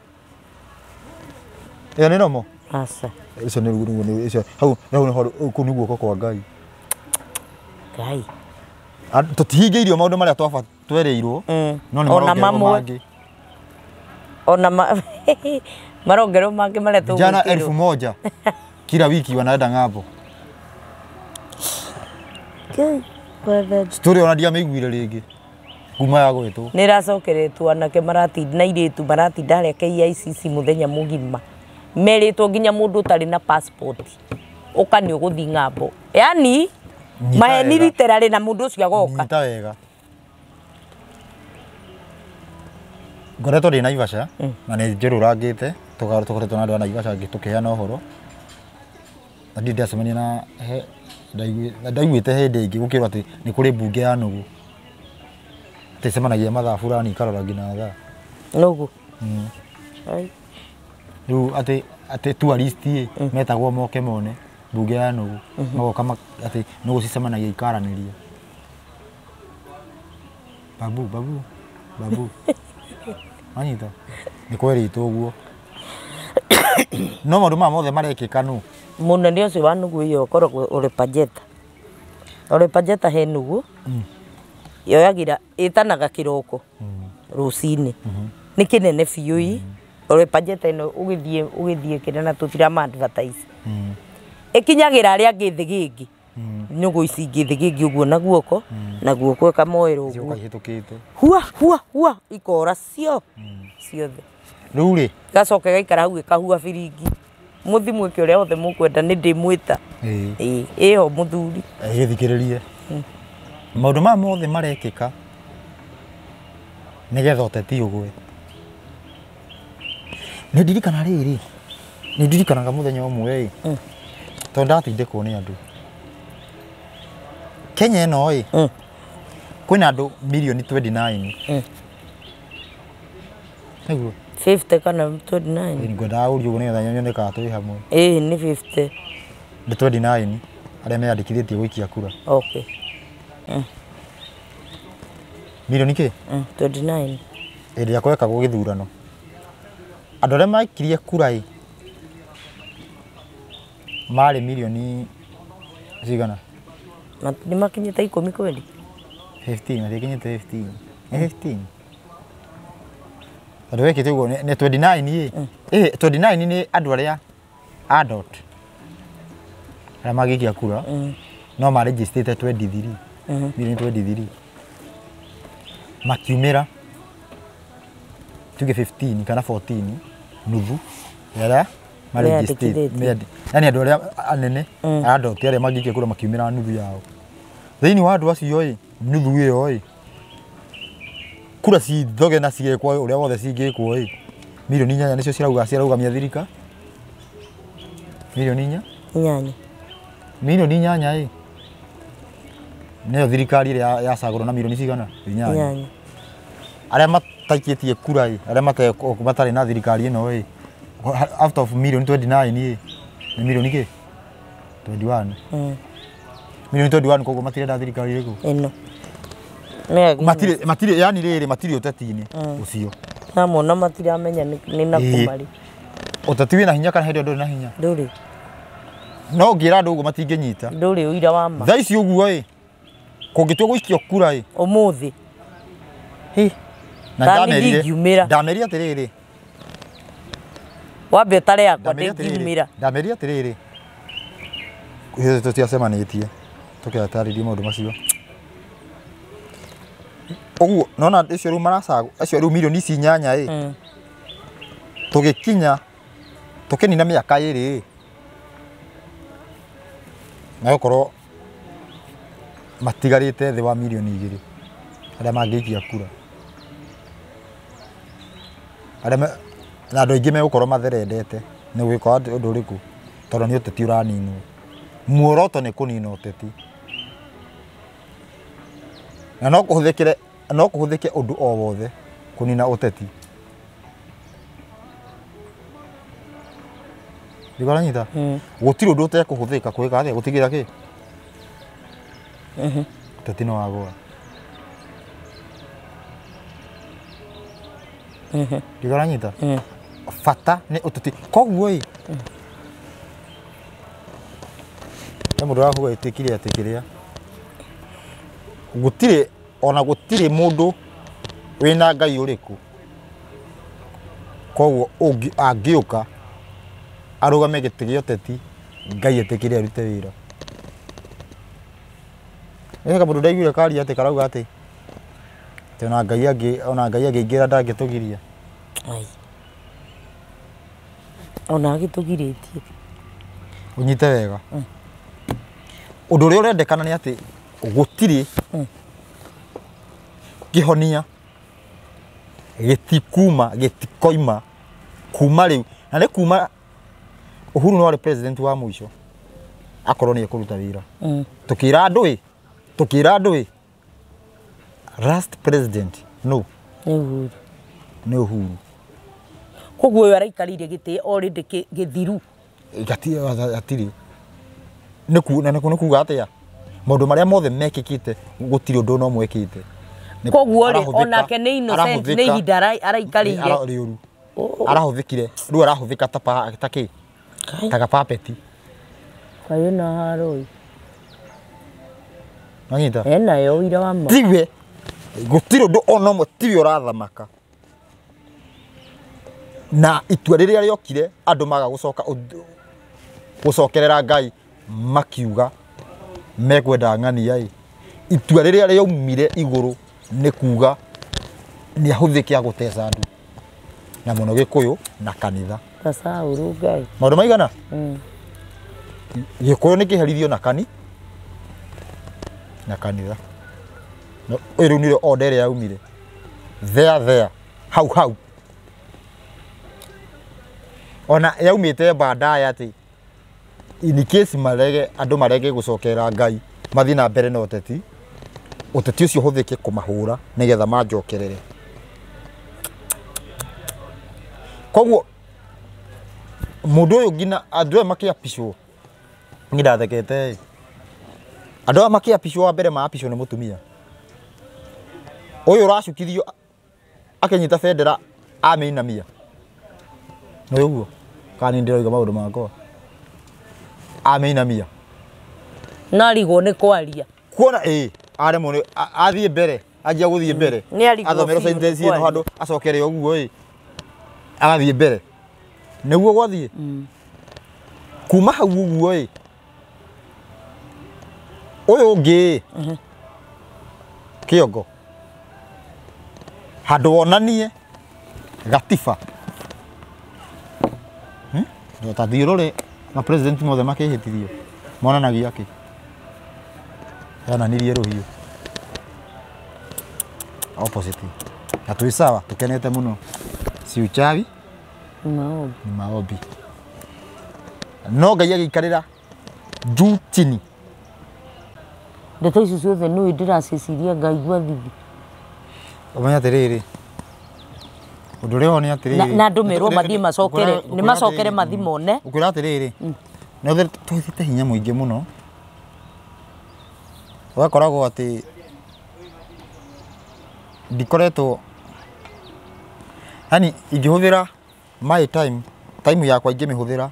Ĩyo nĩ nomo? Aca. Icio nĩ icio hau kũu nĩ guoko kwa Ngai. Ngai. Tũtihingĩirio maũndũ marĩa twereirwo no nĩ marongererwo mangĩ. Ona marongererwo mangĩ marĩa tũgwĩkĩrwo. Jana 1000 kila wiki wanaenda ng'ambo. Story ona ndiamĩiguire rĩngĩ. Kuma ya gwĩtwo. Nĩ racokeretwo anake maratinda na irĩtu maratinda harĩa KICC mũthenya mũgima. Merĩtwo nginya mũndũ ũtarĩ na passport. Ũka nĩ ũgũthiĩ ng'ambo. Yani maheni literally na mũndũ ũcio agoka. Nyita wega. Ngoretwo ndĩ Naivasha na nĩ njĩrũrangĩte tũkoretwo na andũ a Naivasha tũkĩheana ũhoro. Na ndiĩ ndacemania na ndaiguĩte hĩndĩ ĩngĩ gũkĩrwo atĩ nĩ kũrĩ mbunge ya nũgũ. Tecemanagia mathaa fulani ikarora nginya thaa. Nũgũ. Rĩu atĩ tourist metagwo moke mone mbunge ya nũgũ. Magoka atĩ nũgũ cicemanagia ikaranĩria. Babu. Anyita. Nĩ kwerĩtwo ũguo. No maũndũ maya mothe marekĩka nũ? Mũnene ũcio wa nũgũ ĩyo ũkoragwo Ole Pajeta. Ole Pajeta he nũgũ. Yoyagira ĩtanaga kĩroko rũcinĩ. Nĩ kĩnene biũ. Ole Pajeta ĩno ũgĩthiĩ kĩrĩa na tũtirama advertise. Ĩkinyagĩra arĩa angĩ thĩ gĩngĩ. Nũgũ ici ingĩ thĩ gĩngĩ ũguo na guoko na guoko ĩkamoerwo ũguo. Hua ikora ciothe. Rĩu rĩ gacoka gaikara hau gĩkahua biringi. Mũthimũ ũcio ũrĩa othe mũkwenda nĩ ndĩmwĩta. Ĩho mũthuri. Gĩthikĩrĩrie. Maũndũ maya mothe marekĩka nĩgetha ũteti ũgwe. Nĩ ndirikana rĩrĩ. Nĩ ndirikanaga mũthenya ũmwe tondũ ndatindĩkwo nĩ andũ. Kenya ĩno kwĩna andũ milioni 29. Nĩguo 50 kana 29. Ngwendaga ũrio ũguo nĩgetha nyone kana twĩ hamwe. Nĩ 50. Nĩ 29 arĩa meyandĩkithĩtie gũikia kura. Okay. Milioni kĩ? 29. Ĩrĩa kwekagwo gĩthurano. Andũ arĩa maikirie kura marĩ milioni cigana? Nĩ makinyĩte 10 kweli? 15, matikinyĩte 15. Nĩ 15. Andũ wekĩte ũguo nĩ 29 29 nĩ andũ arĩa adult arĩa magĩikia kura no marĩgĩstĩte 23. Milioni 23. Makiumĩra tuge 15 kana 14 nuthu arĩa marĩgĩstĩte. Yani andũ arĩa anene adult arĩa magĩikia kura makiumĩra nuthu yao. Thĩinĩ wa andũ acio nuthu ĩyo kura cithoge na cigekwo ũrĩa wothe cingĩkwo milioni 8 nĩcio ciraugamia thirika. Milioni 8. Milioni 8 nĩyo thirikari ĩrĩa yacagũrwo na milioni cigana? 8. Arĩa mataikĩtie kura arĩa matarĩ na thirikari ĩno out of milioni 29 nĩ milioni kĩ? 21. Milioni 21 koguo matirenda thirikari ĩrĩkũ? Ĩno. Matirĩ yani rĩrĩ matirĩ ũteti-inĩ ũcio. Na mona matiramenya nĩ nakũ marĩ. Ũteti wĩna hinya kana hĩndĩ ndũrĩ na hinya? Ndũrĩ. No ngĩra andũ ũguo matingĩnyita. Ndũrĩ ũira wa ma. Thaa ici ũguo kũngĩtua gũikio kura ũmũthĩ. Na ndamerire atĩrĩrĩ. Wambe ũtare yakwa ndĩngiumĩra. Ndamerire atĩrĩrĩ. Tũtiacemanĩtie tũkĩatarĩria maũndũ macio. Ũguo nona icio rĩu maracagu acio rĩu milioni ici 8 tũgĩkinya tũkĩnina mĩaka 2 na gũkorwo matigarite thĩ wa milioni 2 arĩa mangĩikia kura arĩa na andũ aingĩ megũkorwo matherendete nĩ gwĩka ũndũ ũrĩkũ tondũ nĩ ũteti ũraninwo muoroto nĩ kũnina ũteti na no kũhũthĩke ũndũ o wothe kũnina ũteti ndĩgaranyita gũtirĩ ũndũ ũtekũhũthĩka kwĩka atĩa gũtigĩra kĩ ũteti nĩ wagũa ndĩgaranyita bata nĩ ũteti koguo ĩ mũndũ arahuga ĩtĩkire atĩkĩrĩa gũtirĩ mũndũ wĩna Ngai ũrĩkũ koguo angĩũka arũgame gĩtĩ gĩa ũteti Ngai ĩtĩkire arute wĩra ĩka mũndũ ndaiguire karia atĩ karauga atĩ ona Ngai angĩingĩra ndangĩtũgiria ona agĩtũgirĩtie unyite wega ũndũ ũrĩa ũrendekana nĩ atĩ gũtirĩ kĩhonia gĩtikoima kuma rĩu na nĩ kuma Uhuru no arĩ president wa mũico akorwo nĩ ekũruta wĩra tũkĩra andũ last president no nĩ Uhuru koguo ũyũ araikarire gĩtĩ already gĩthiru gatirĩ nĩ kuga atĩa maũndũ marĩa mothe mekĩkĩte gũtirĩ ũndũ no mwekĩte koguo onake nĩ innocent nĩ ihinda araikarire arahũthĩkire rĩu arahũthĩka ta kĩ ta gapapeti kaĩ na haroi nanyita yo ũira wa ma tiwe gũtirĩ ũndũ ona ũmwe tiwe ũrathamaka na itua rĩrĩa rĩokire andũ maga gũcokerera Ngai makiuga mekwenda ng'ania itua rĩrĩa rĩaumire igũrũ nĩ kuga nĩ ahũthĩke agũteca andũ na mũno Gĩkũyũ na kanitha Saũrũ Ngai maũndũ maigana Gĩkũyũ nĩ kĩherithio na kanitha no rĩu nĩrĩo order ĩrĩa yaumire there hau ona yaumĩte baadaye atĩ in case andũ marege gũcokerera Ngai mathi na mbere na ũteti ũcio ũhũthĩke kũmahũra nĩgetha manjokerere koguo mũndũ ũyũ ngina andũ aya makĩapishwo nĩndathekete andũ aya makĩapishwo wa mbere maapishwo nĩ mũtumia ũyũ ũracukithio akĩnyita bendera amĩinamia nĩ ũguo kana ndĩroiga maũndũ makwa amĩinamia narigwo nĩ kwaria kuona aremwo athiĩ mbere anjia gũthiĩ mbere athomero sentence ĩno handũ acokere ũguo agathiĩ mbere nĩguo gwathiĩ kuma hau ũguo ũyũ ũngĩ kĩongo handũ wonanie gatiba tathiũrũre na president mothe makĩhĩtithio monanagia kĩ yananirie rũhiũ opposite na twĩ sawa tũkenete mũno si uchawi ni maombi no Ngai agĩikarĩra juu chini ndeto icio ciothe nĩ ndĩraciciria ngaigua thithi ũmenya atĩrĩrĩ ũndũ ũrĩa nĩ atĩrĩrĩ na andũ merwo mathiĩ macokere nĩ macokere mathi mone ũkwĩra atĩrĩrĩ nĩ twĩthite hinya mũingĩ mũno ũgakoragwo atĩ ndikoretwo yani ingĩhũthĩra my time yakwa ingĩmĩhũthĩra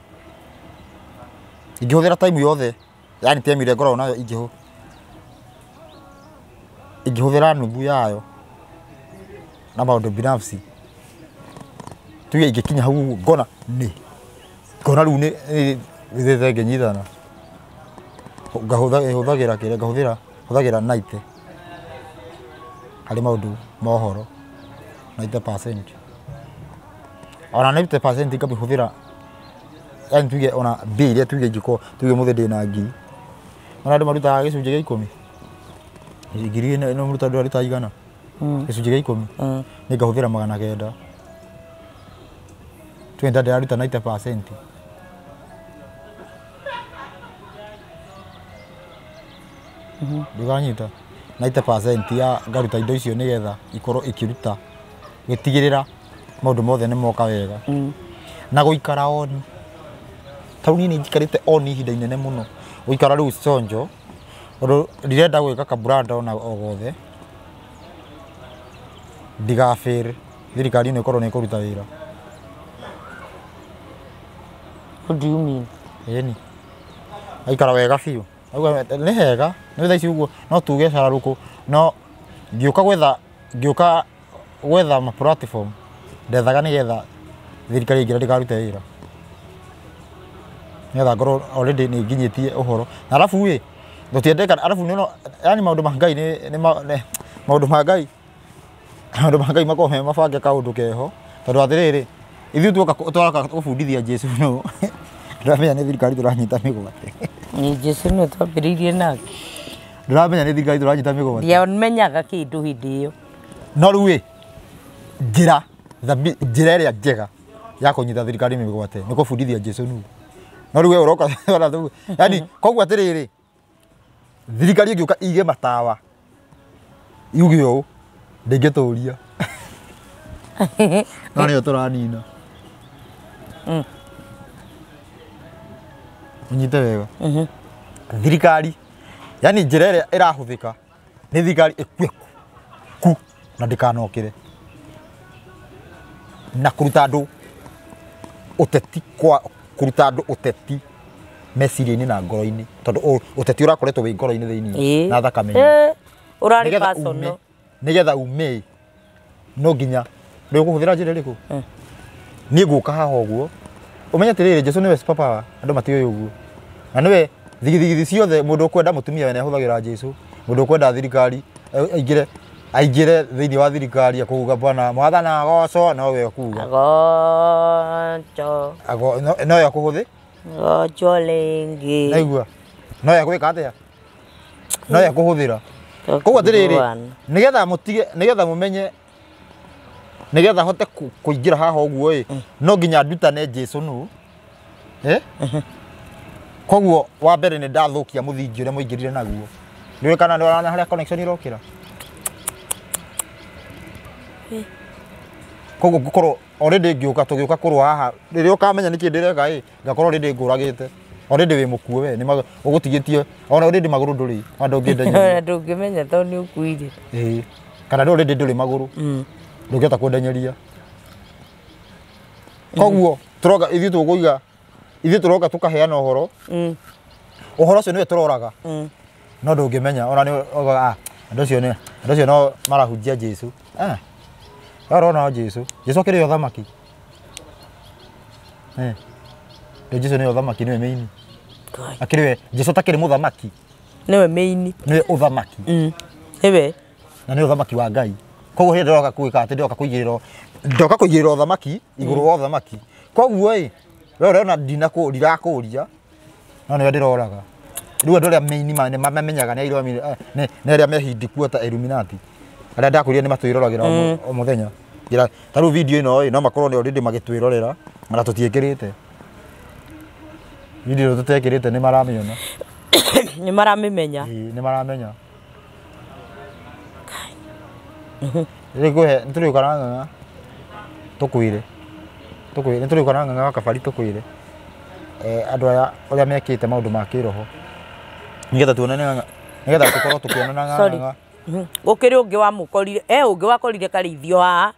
time yothe yani time ĩrĩa ngoragwo nayo ingĩhũthĩra nuthu yayo na maũndũ binafsi tuge ingĩkinya hau ngona rĩu nĩ thĩte ngĩnyitana ngahũthagĩra kĩrĩa hũthagĩra 90 harĩ maũndũ mohoro 90% ona 90% ngamĩhũthĩra yani tuge ona mbia iria tuge ingĩkorwo tuge mũthĩ ndĩna ngiri ona andũ marutaga gĩcunjĩ gĩa 10 ngiri no muruta ndwari ta igana gicunjĩ gĩa 10 nĩ ngahũthĩra 900 twenda ndĩraruta 90%. Ndũganyita 90% ya ngaruta indo icio nĩgetha ikorwo ikĩruta gĩtigĩrĩra maũndũ mothe nĩ moka wega na gũikara on. Tau niĩ njikarĩte on ihinda inene mũno gũikara rĩu chonjo ũndũ ndirenda gwĩka kabranda ona o gothe ndigafail thirikari nĩ ĩkorwo nĩ ĩkũruta wĩra. What do you mean? Ĩni aikara wega biũ nĩ hega nĩ thaa ici ũguo no tuge cararũkũ no ngĩũka gwetha ma platform ndethaga nĩgetha thirikari ĩngĩra ndĩkarute wĩra nĩgetha ngorwo already nĩ nginyĩtie ũhoro na arabu ĩ tũtiendeka arabu nĩ yani maũndũ ma Ngai nĩ maũndũ ma Ngai makorwo me mabange kaũndũ keho tondũ atĩrĩrĩ ithuĩ twoka gũbundithia Jesũ no ndĩramenya nĩ thirikari tũranyita mĩgwate. Ni Jesũ nĩ twambĩrĩirie nake. Ndĩramenya nĩ thirikari tũranyita mĩgwate. Ndiamenyaga kĩndũ hĩndĩ ĩyo. No rĩu ĩ njĩra ĩrĩa njega ya kũnyita thirikari mĩgwate nĩ kũbundithia Jesũ nu. No rĩu ũroka yani koguo atĩrĩrĩ thirikari ĩngĩũka ige matawa yuge ũũ ndĩngĩtũria no nĩyo tũranina. Unyite wega thirikari yani njĩra ĩrĩa ĩrahũthĩka nĩ thirikari ĩkue ku na ndĩkanokĩre na kũruta andũ ũteti meciria-inĩ na ngoro-inĩ tondũ ũteti ũrakoretwo wĩ ngoro-inĩ thĩinĩ na thakame-inĩ ũrarĩ personal nĩgetha ume no nginya nĩ ũkũhũthĩra njĩra ĩrĩkũ. Niĩ ngũka haha ũguo ũmenye atĩrĩrĩ Jesũ nĩwe superpower andũ matiũĩ ũguo na nĩwe thigithigithi ciothe mũndũ ũkwenda mũtumia we nĩ ahũthagĩra Jesũ mũndũ ũkwenda thirikari aingĩre thĩinĩ wa thirikari akuga bwana mwathana agocwo nowe akuga nowe akũhũthĩ gocho rĩngĩ naigua nowe agwĩka atĩa nowe akũhũthĩra. Koguo atĩrĩrĩ nĩgetha mũmenye nĩgetha hote kũingĩra haha ũguo ĩ no nginya ndutane Jesũ nũ koguo wa mbere nĩ ndathũkia mũthingi ũrĩa mũingĩrire naguo nĩũĩ kana nĩ ũrona harĩa connection irokĩra. Koguo ngũkorwo already tũgĩũka kũrũa haha rĩrĩa ũkamenya nĩkĩ ndĩreka ĩ ngakorwo already ngũragĩte already wĩ mũkuo we nĩ ũgũtigĩtie ona already magũrũ ndũrĩ ona ndũngĩndenyeria ndũngĩmenya tondũ nĩ ũkuire kana already ndũrĩ magũrũ ndũngĩhota kũndenyeria. Koguo tũroka ithuĩ tũroka tũkaheana ũhoro ũcio nĩwe tũroraga no ndũngĩmenya ona nĩ andũ acio no marahunjia Jesũ arona Jesũ akĩrĩ ũthamaki Jesũ nĩ ũthamaki nĩwe meini akĩrĩ we Jesũ takĩrĩ mũthamaki nĩwe meini nĩwe ũthamaki nĩwe na nĩ ũthamaki wa Ngai. Koguo hĩndĩ ndoka gwĩka atĩ ndoka kũigĩrĩra ũthamaki igũrũ wa ũthamaki. Koguo ĩ we ũrona ndirakũria no nĩwe ndĩroraga rĩu andũ arĩa meini mamenyaga nĩ arĩa mehindiku ta Illuminati arĩa ndakũria nĩ matwĩroragĩra o mũthenya ta rĩu video ĩno ĩ no makorwo nĩ already magĩtwĩrorera na tũtiĩkĩrĩte video tũtekĩrĩte nĩ maramĩona nĩ maramĩmenya nĩ maramenya rĩngũhe nĩtũrĩũka na ng'ang'a tũkwĩre nĩtũrĩũka na ng'ang'a kabari tũkwĩre andũ aya ũrĩa mekĩte maũndũ ma kĩroho nĩgetha tuonane nĩgetha tũkorwo tũkĩonana ng'ang'a gũkĩrĩ ũngĩ wamũkorire ũngĩ wakorire karĩithio haha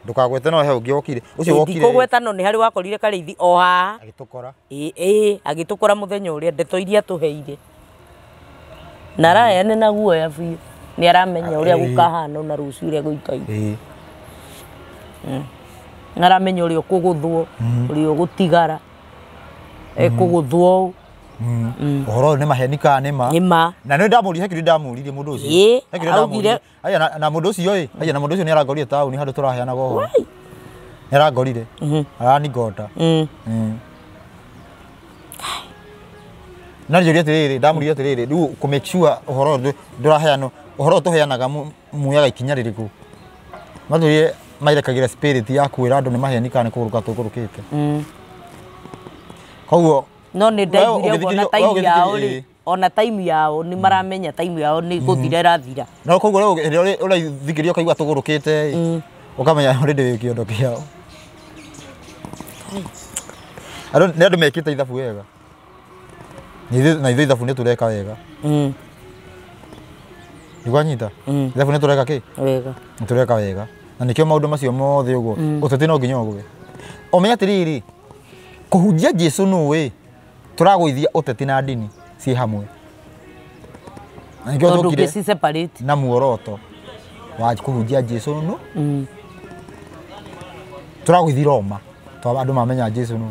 ndũkagwete no he ũngĩ wokire ũcio wokire ndikũgweta no nĩ harĩ wakorire karĩithi o haha agĩtũkora agĩtũkora mũthenya ũrĩa ndeto iria tũheire na araheyane na guoya biũ nĩ aramenya ũrĩa gũkahana na rũciũ ũrĩa gũikaire nĩ aramenya ũrĩa ũkũgũthwo ũrĩa ũgũtigara ekũgũthwo ũhoro nĩ maheni kana nĩ ma na nĩ ndamũrire hekiri ndamũririe mũndũ ũcio hekiri ndamũrire aya na mũndũ ũcio ĩ aya na mũndũ ũcio nĩ arangorire taũni handũ tũraheana goho nĩ arangorire araningota na njũria atĩrĩrĩ ndamũria atĩrĩrĩ rĩu kũ make sure ũhoro ndũraheanwo ũhoro tũheanaga muoyaga ikinya rĩrĩkũ matũrie mairekagĩra spirit ya kwĩra andũ nĩ maheni kana nĩ kũgũrũka tũgũrũkĩte koguo no nĩ ndaiguire ona time yao rĩ ona time yao nĩ maramenya time yao nĩ gũthira ĩrathira no koguo rĩu ũrathikĩria ũkaigua tũgũrũkĩte ukamenya already wĩ kĩondo kĩao nĩ andũ mekĩte ithabu wega na ithuĩ ithabu nĩ tũreka wega nĩkwanyita ithabu nĩ tũreka kĩ wega nĩ tũreka wega na nĩkĩo maũndũ macio mothe ũguo ũteti no nginya ũgwe omenya atĩrĩrĩ kũhunjia Jesũ nũĩ tũragũithia ũteti na ndini ciĩ hamwe tondũ ngĩci separate na muoroto wa kũhunjia Jesũ nũ tũragũithi Roma tondũ andũ mamenya Jesũ nũ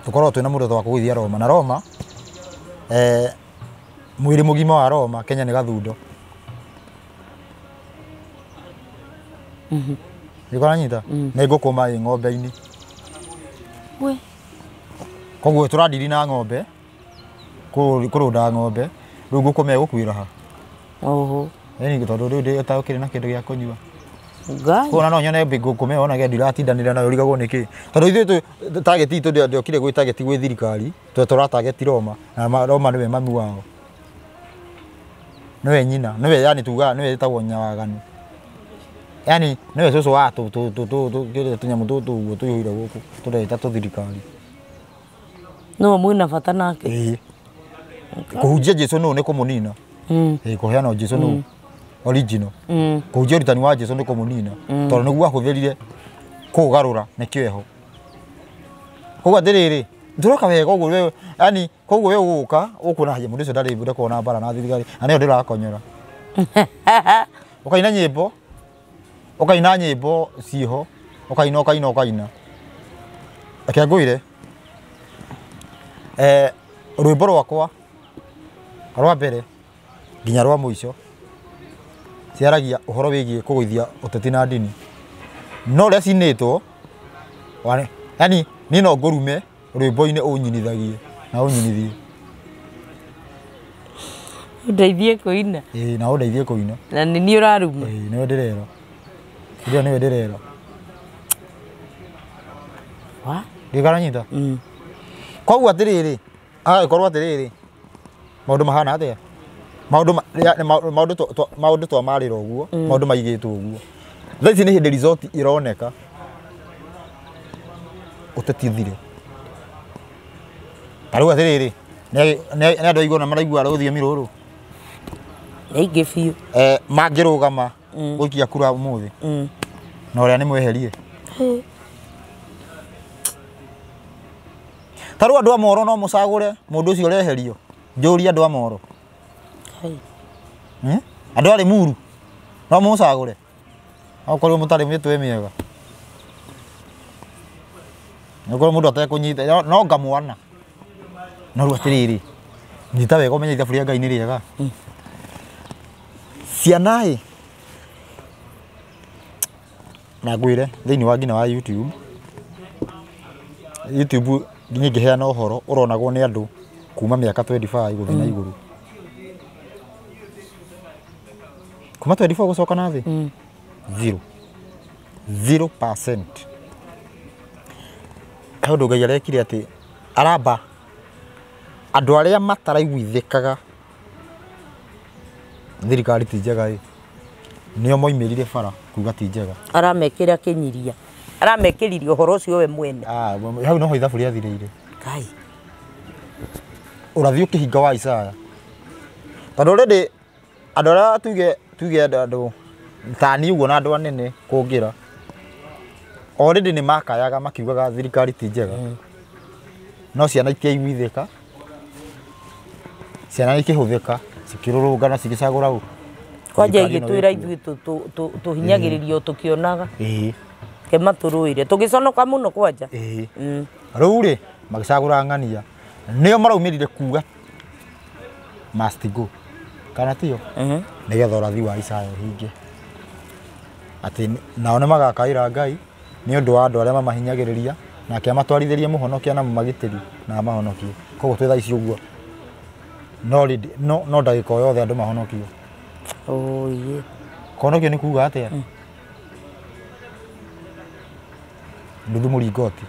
tũkorwo twĩna muoroto wa kũgũithia Roma na Roma mwĩrĩ mũgima wa Roma Kenya nĩ gathundo nĩkũranyita nĩ ngũkũma ĩ ng'ombe-inĩ koguo tũradiri na ng'ombe kũrũnda ng'ombe rĩu ngũkũma ĩgũkuĩra ha ĩni tondũ rĩu ndĩtakĩrĩ na kĩndũ gĩa kũnyua kuona no nyone ngũkũma onaga ndiratindanĩra nayo rigagwo nĩkĩ tondũ ithuĩ target itũ ndĩokire gwĩ target gwĩ thirikari tũra target Roma na Roma nĩwe mami wao nĩwe nyina nĩwe yani tuga nĩwe ĩtagwo nyawaganu yani nĩwe cũcũ wa tũnyamũ tũtũ ũguo tũihũire gũkũ tũreta tũthirikari no mwĩna bata nake kũhunjia Jesũ nũũ nĩ kũmũnina kũheana Jesũ nũũ original kũhunjia ũrutani wa Jesũ nĩ kũmũnina tondũ nĩguo ahũthĩrire kũgarũra nĩ kĩeho koguo atĩrĩrĩ ndũroka wega ũguo yani koguo we ũgũka ũkuona mũndũ ũcio ndarĩ mbura kuona mbara na thirikari na nĩyo ndĩrakonyora ũkaina nyĩmbo ciho ũkaina reke ngwĩre rwĩmbo rwakwa rwa mbere nginya rwa mũico ciaragia ũhoro wĩgiĩ kũgũithia ũteti na ndini no ũrĩa cinĩtwo yani niĩ no ngũrume rwĩmbo-inĩ ũnyinithagie na ũnyinithie ũndeithie kũina na ũndeithie kũina na nĩ niĩ ũraruma nĩwe ndĩrera ndio nĩwe ndĩrera ndĩkaranyita koguo atĩrĩrĩ agĩkorwo atĩrĩrĩ maũndũ mahana atĩa maũndũ twamarĩra ũguo maũndũ maigĩtwo ũguo thaa ici nĩ hĩndĩ resort ironeka ũteti thire tarĩu atĩrĩrĩ nĩ andũ aigua na maraigua rũthiomi rũrũ aingĩ biũ mangĩrũgama gũikia kura ũmũthĩ na ũrĩa nĩ mweherie tarĩu andũ a Moro no mũcagũre mũndũ ũcio ũreherio njũria andũ a Moro andũ a Limuru no mũcagũre okorwo mũtarĩ mĩtwe mĩega okorwo mũndũ atekũnyita no ngamwana no rĩu atĩrĩrĩ nyita wega ũmenye ithabu rĩa Ngai nĩ rĩega ciana na ngwĩre thĩinĩ wa ngina wa YouTube nginya ingĩheana ũhoro ũronagwo nĩ andũ kuma mĩaka 25 gũthiĩ na igũrũ kuma 24 gũcoka na thĩ 0% he ũndũ Ngai arekire atĩ aramba andũ arĩa mataraiguithĩkaga thirikari ti njega nĩo moimĩrire bara kuga ti njega aramekĩra kĩnyiria aramekĩririe ũhoro ũcio we mwene hau noho ithabu rĩathirĩire Ngai ũrathiĩ ũkĩhinga wa Isaya tondũ already andũ arĩa tuge andũ tani ũguo na andũ anene kũngĩra already nĩ makayaga makiugaga thirikari ti njega no ciana ikĩiguithĩka ciana ikĩhũthĩka cikĩrũrũngana cigĩcagũra kwanja igĩtwĩra ithuĩ tũhinyagĩrĩrio tũkĩonaga kematũrũire tũgĩconoka mũno kwanja rĩu rĩ magĩcagũra ng'ania nĩo maraumĩrire kuga must go kana tio nĩgetha ũrathi wa Isaya ũhinge atĩ nao nĩ magakaĩra Ngai nĩ ũndũ wa andũ arĩa mamahinyagĩrĩria nake amatwarithirie muhonokia na magitiri na mahonokie koguo twitha ici uguo no ndagika yothe andu mahonokio oye konokio ni kuga atia nuthu muringoti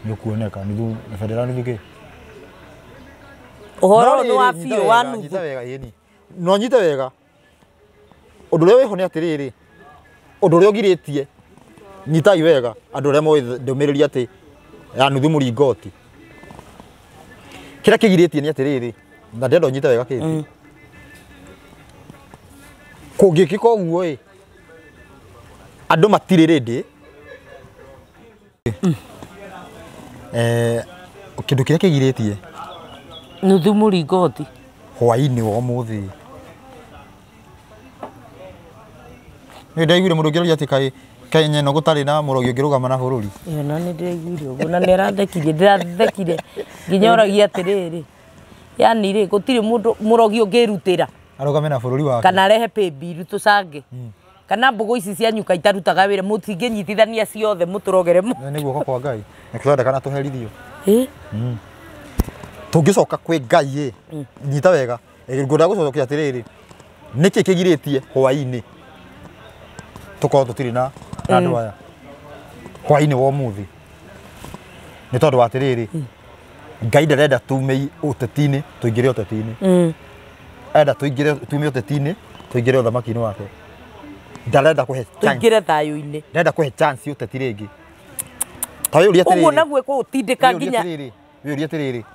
nikuoneka nuthu federal nuthu ki uhoro ni wa biũ wa nuthu no nyite wega undu uria wiho ni atiriri undu uria ugiritie nyitai wega andu aria moe ndumiriri ati ya nuthu muringoti kira kigiritie ni atiriri na ndendo nyite wega kiti kungikika uguo andu matire ready kindu kiria kigiritie nuthu muringoti hwaini wa muthi ni ndaiguire mundu ngiroria ati kai Kenya no gutari na murogi ngirugama na bururi iyo no ni ndaiguire uguo na ndirathekire nginya oragia atiriri yani ri gutiri mundu murogi ungirutira arugame na bururi wake kana rehe paybill tucange kana mbugo ici cia nyuka itarutaga wira mutinginyitithania ciothe muturogere mu ni guoko kwa Ngai nikirenda kana tuherithio tungicoka kwi Ngai nyita wega ngunda gucokia atiriri niki kigiritie hwaini tukorwo tutiri na andu aya hwaini wa muthi ni tondu wa atiriri Ngai ndarenda tume utetini tuingire utetini enda tume utetini tuingire uthamaki-ini wake ndarenda kuhe tuingire thayu-ini ndarenda kuhe chance uteti ringi tawe uri atiriri uguo naguo ko utindika nginya uri atiriri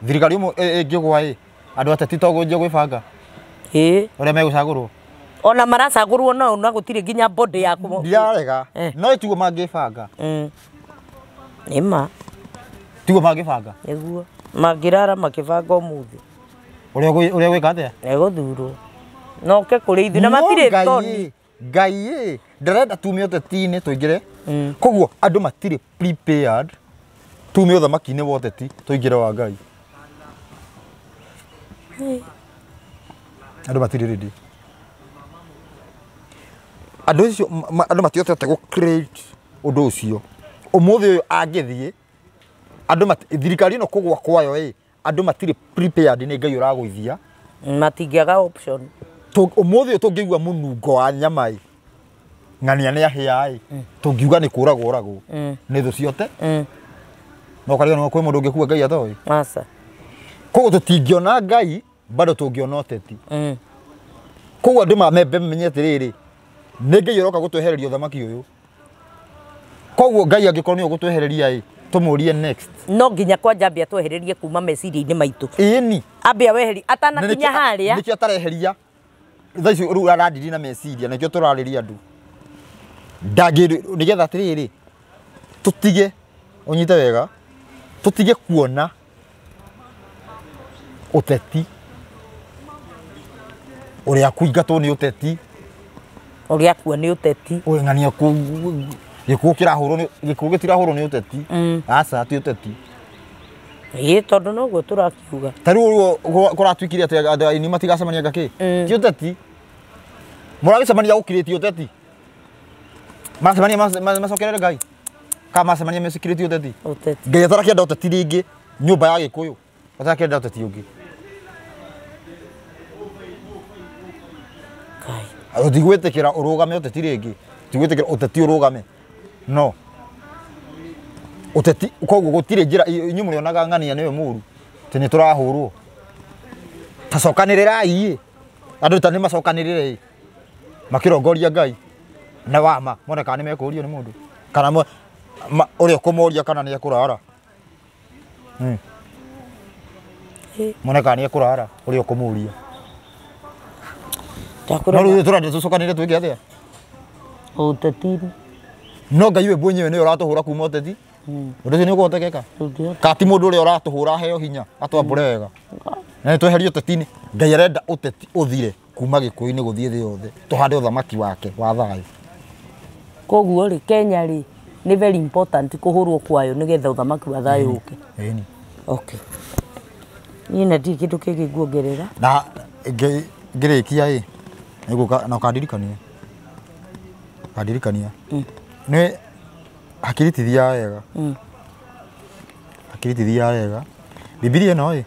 thirikari ingigwa andu ateti togunjia gwibanga uria megucagurwo ona maracagurwo na gutire nginya body ya ku ndirarega no itugo mangibanga nima tugo mangibanga eguo mangirara makibanga umuthi uria gwika atia eguthurwo no ke kuri ithu na matire toni Ngai ndarenda tume uteti-ini tuingire koguo andu matire prepared tume uthamaki-ini wa uteti tuingire wa Ngai andu matire ready andu matihotete gu create undu ucio umuthi uyu angithie andu thirikari ino kugwa kwayo andu matire prepared ni Ngai uragwithia matingiaga option umuthi uyu tungigua munungo wa nyama ng'ania ni ahia tungiuga ni kuragwo ni thu ciote no kariga no kwi mundu ungikua Ngai atoi asa koguo tutingiona Ngai bado tungiona uteti koguo andu mamembe menye atiriri ni Ngai uroka gutwehereria uthamaki uyu koguo Ngai angikorwo ni ugutwehereria tumurie next no nginya kwanja ambia twehererie kuma meciria-ini maitu ini ambia weheri atana kinya haria nikio atareheria thaici ru arandiri na meciria nikio turariria andu nigetha atiriri tutige unyite wega tutige kuona uteti uria kuingatwo ni uteti uria kuo ni uteti ng'ania gikuo gitirahurwo ni uteti aca ti uteti tondu noguo turakiuga tariu kuratuikire ati andu aini matigacemania ngaki ti uteti muragicemania gukiritie uteti macemania macokerere Ngai ka macemania mecikiritie uteti Ngai atarakienda uteti ringi nyumba ya Gikuyu atarakienda uteti ungi utigwitikira urugame uteti ringi tigwitikira uteti urugame no uteti koguo gutire njira inyu murionaga ng'ania niwe muru tini turahurwo tacokanirirai andu tani macokanirire makirongoria Ngai na wama moneka ni mekurio ni mundu kana uria kumoria kana ni akurara moneka ni akurara uria kumuria no riu turande tucokanire twike atia uteti no Ngai we mwenyewe ni uratuhura kuma uteti undu ucio ni ugutekeka kati mundu uria uratuhura heo hinya atwambure wega na tweherie uteti-ini Ngai arenda uteti uthire kuma Gikuyu-ini guthie thi yothe tuhande uthamaki wake wa thayu koguo ri Kenya ri ni very important kuhurwo kwayo nigetha uthamaki wa thayu uke eni okay ni na ndi kindu kingi nguongerera na ngirikia niguka na kandirikania ni hakiri tithia wega hakiri tithia wega Bibilia no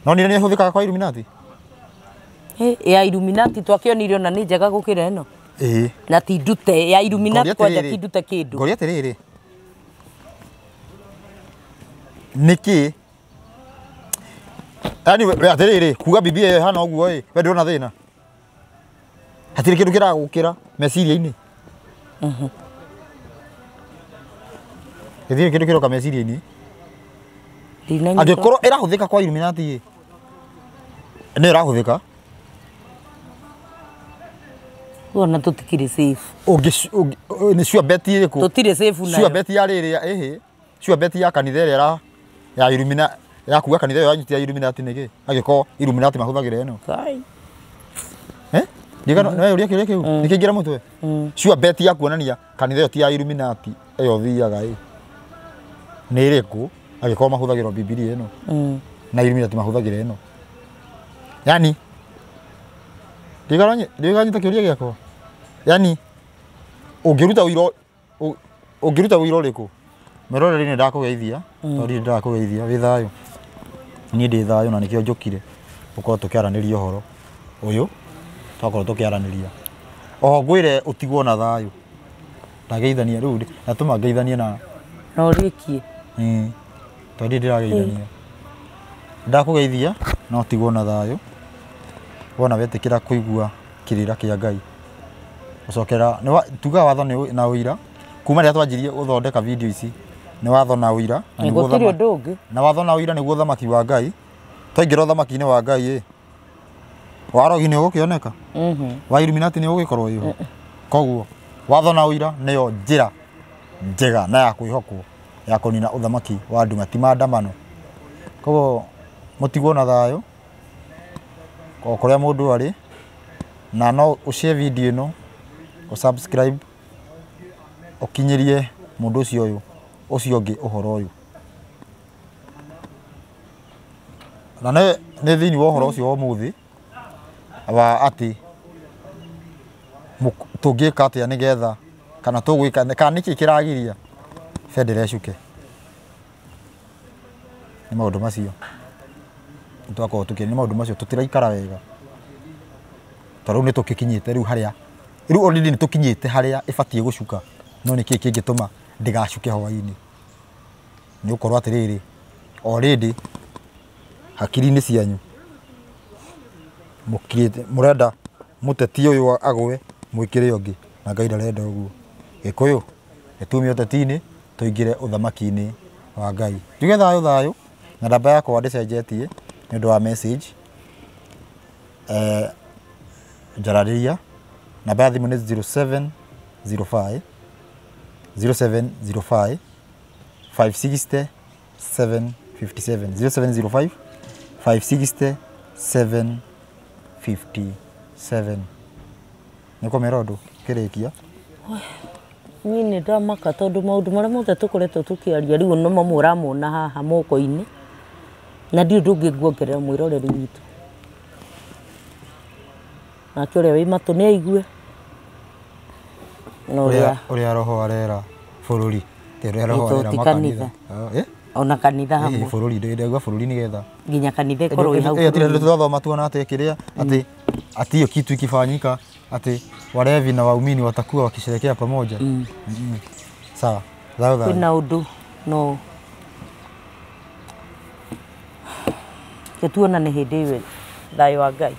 no ni huthikaga kwa Illuminati ya Illuminati twakionire na ni njega gukira eno na ti ndute ya Illuminati kwa ti ndute kindu ngoria atiriri niki yani we atiriri kuga Bibilia hana uguo we ndona thina hatiri kindu kiragukira meciria-ini Githiri kindu kiroka meciria-ini angikorwo irahuthika kwa Illuminati ni irahuthika wona tutikiri safe ni sure bet iriku tutire safe na sure bet ya riri sure bet ya kanitha ira ya Illuminati ya kuga kanitha ya nyiti ya Illuminati niki agiko Illuminati mahuthagira eno kai diga no uria kiria kiu nikingira mutwe sure bet ya kuonania kanitha yo ti ya Illuminati eyo thiaga ni iriku agiko mahuthagira Biblia eno na Illuminati mahuthagira eno yani diga nyita kiuria giako yani ungiruta wiro riku meroreri ni ndakugeithia tori ndakugeithia wi thayo ni ndi thayo na nikio njukire ukorwo tukiaraniria uhoro uyu twakorwo tukiaraniria oho ngwire utigwo na thayo ndageithania riu na tumangeithanie na no rikie tori ndirageithania ndakugeithia no utigwo na thayo wona wetikira kuigua kirira kia Ngai ucokera ni tuga watho ni na uira kuma ria twanjirie uthondeka video ici ni watho na uira na watho na uira niguo thamaki wa Ngai twaingira thamaki-ini wa Ngai warogi ni ugukioneka wa Illuminati ni ugikorwo iho koguo watho na uira niyo njira njega na ya kwihokwo ya kunina uthamaki wa andu matimandamano koguo mutigwo na thayo kuria mundu ari na no ushare video ino usubscribe ukinyirie mundu ucio ungi uhoro uyu na ne thini wa uhoro ucio umuthi wa ati tungika atia nigetha kana tugwika kana niki kiragiria federa icuke ni maundu macio twako tukini maundu macio tutiraikara wega taro ni tukikinyite riu haria riu already ni tukinyite haria ibatie gucuka no niki kingituma ndigacuke hwaini ni ukorwo atiriri already hakiri-ini cianyu mukirite murenda muteti uyu agwe mwikire ungi na Ngai ndarenda uguo Gikuyu etumio teti-ini tuingire uthamaki-ini wa Ngai njuge thayo na namba yakwa ndicenjetie ni undu wa message njararia namba ya thimu ni 0705 560 757 0705 560 757 niko merodo kirikia ni ni ndamaka tondu maundu maria mothe tukoretwo tukiaria riu no mamuramona haha moko-ini na ndio ndungiguongerera mwiroreri witu na kiuria wi matu ni aigue no uria roho arera bururi uria roho arera makanitha ona kanitha hamwe bururi ndegwa bururi ni getha nginya kanitha ikorwo i hau tire tuthoma tuona ati kiria ati hiyo kitu ikifanyika ati walevi na waumini watakuwa wakisherehekea pamoja sawa kuna undu no ketuona ni hindi iwe thayo wa Ngai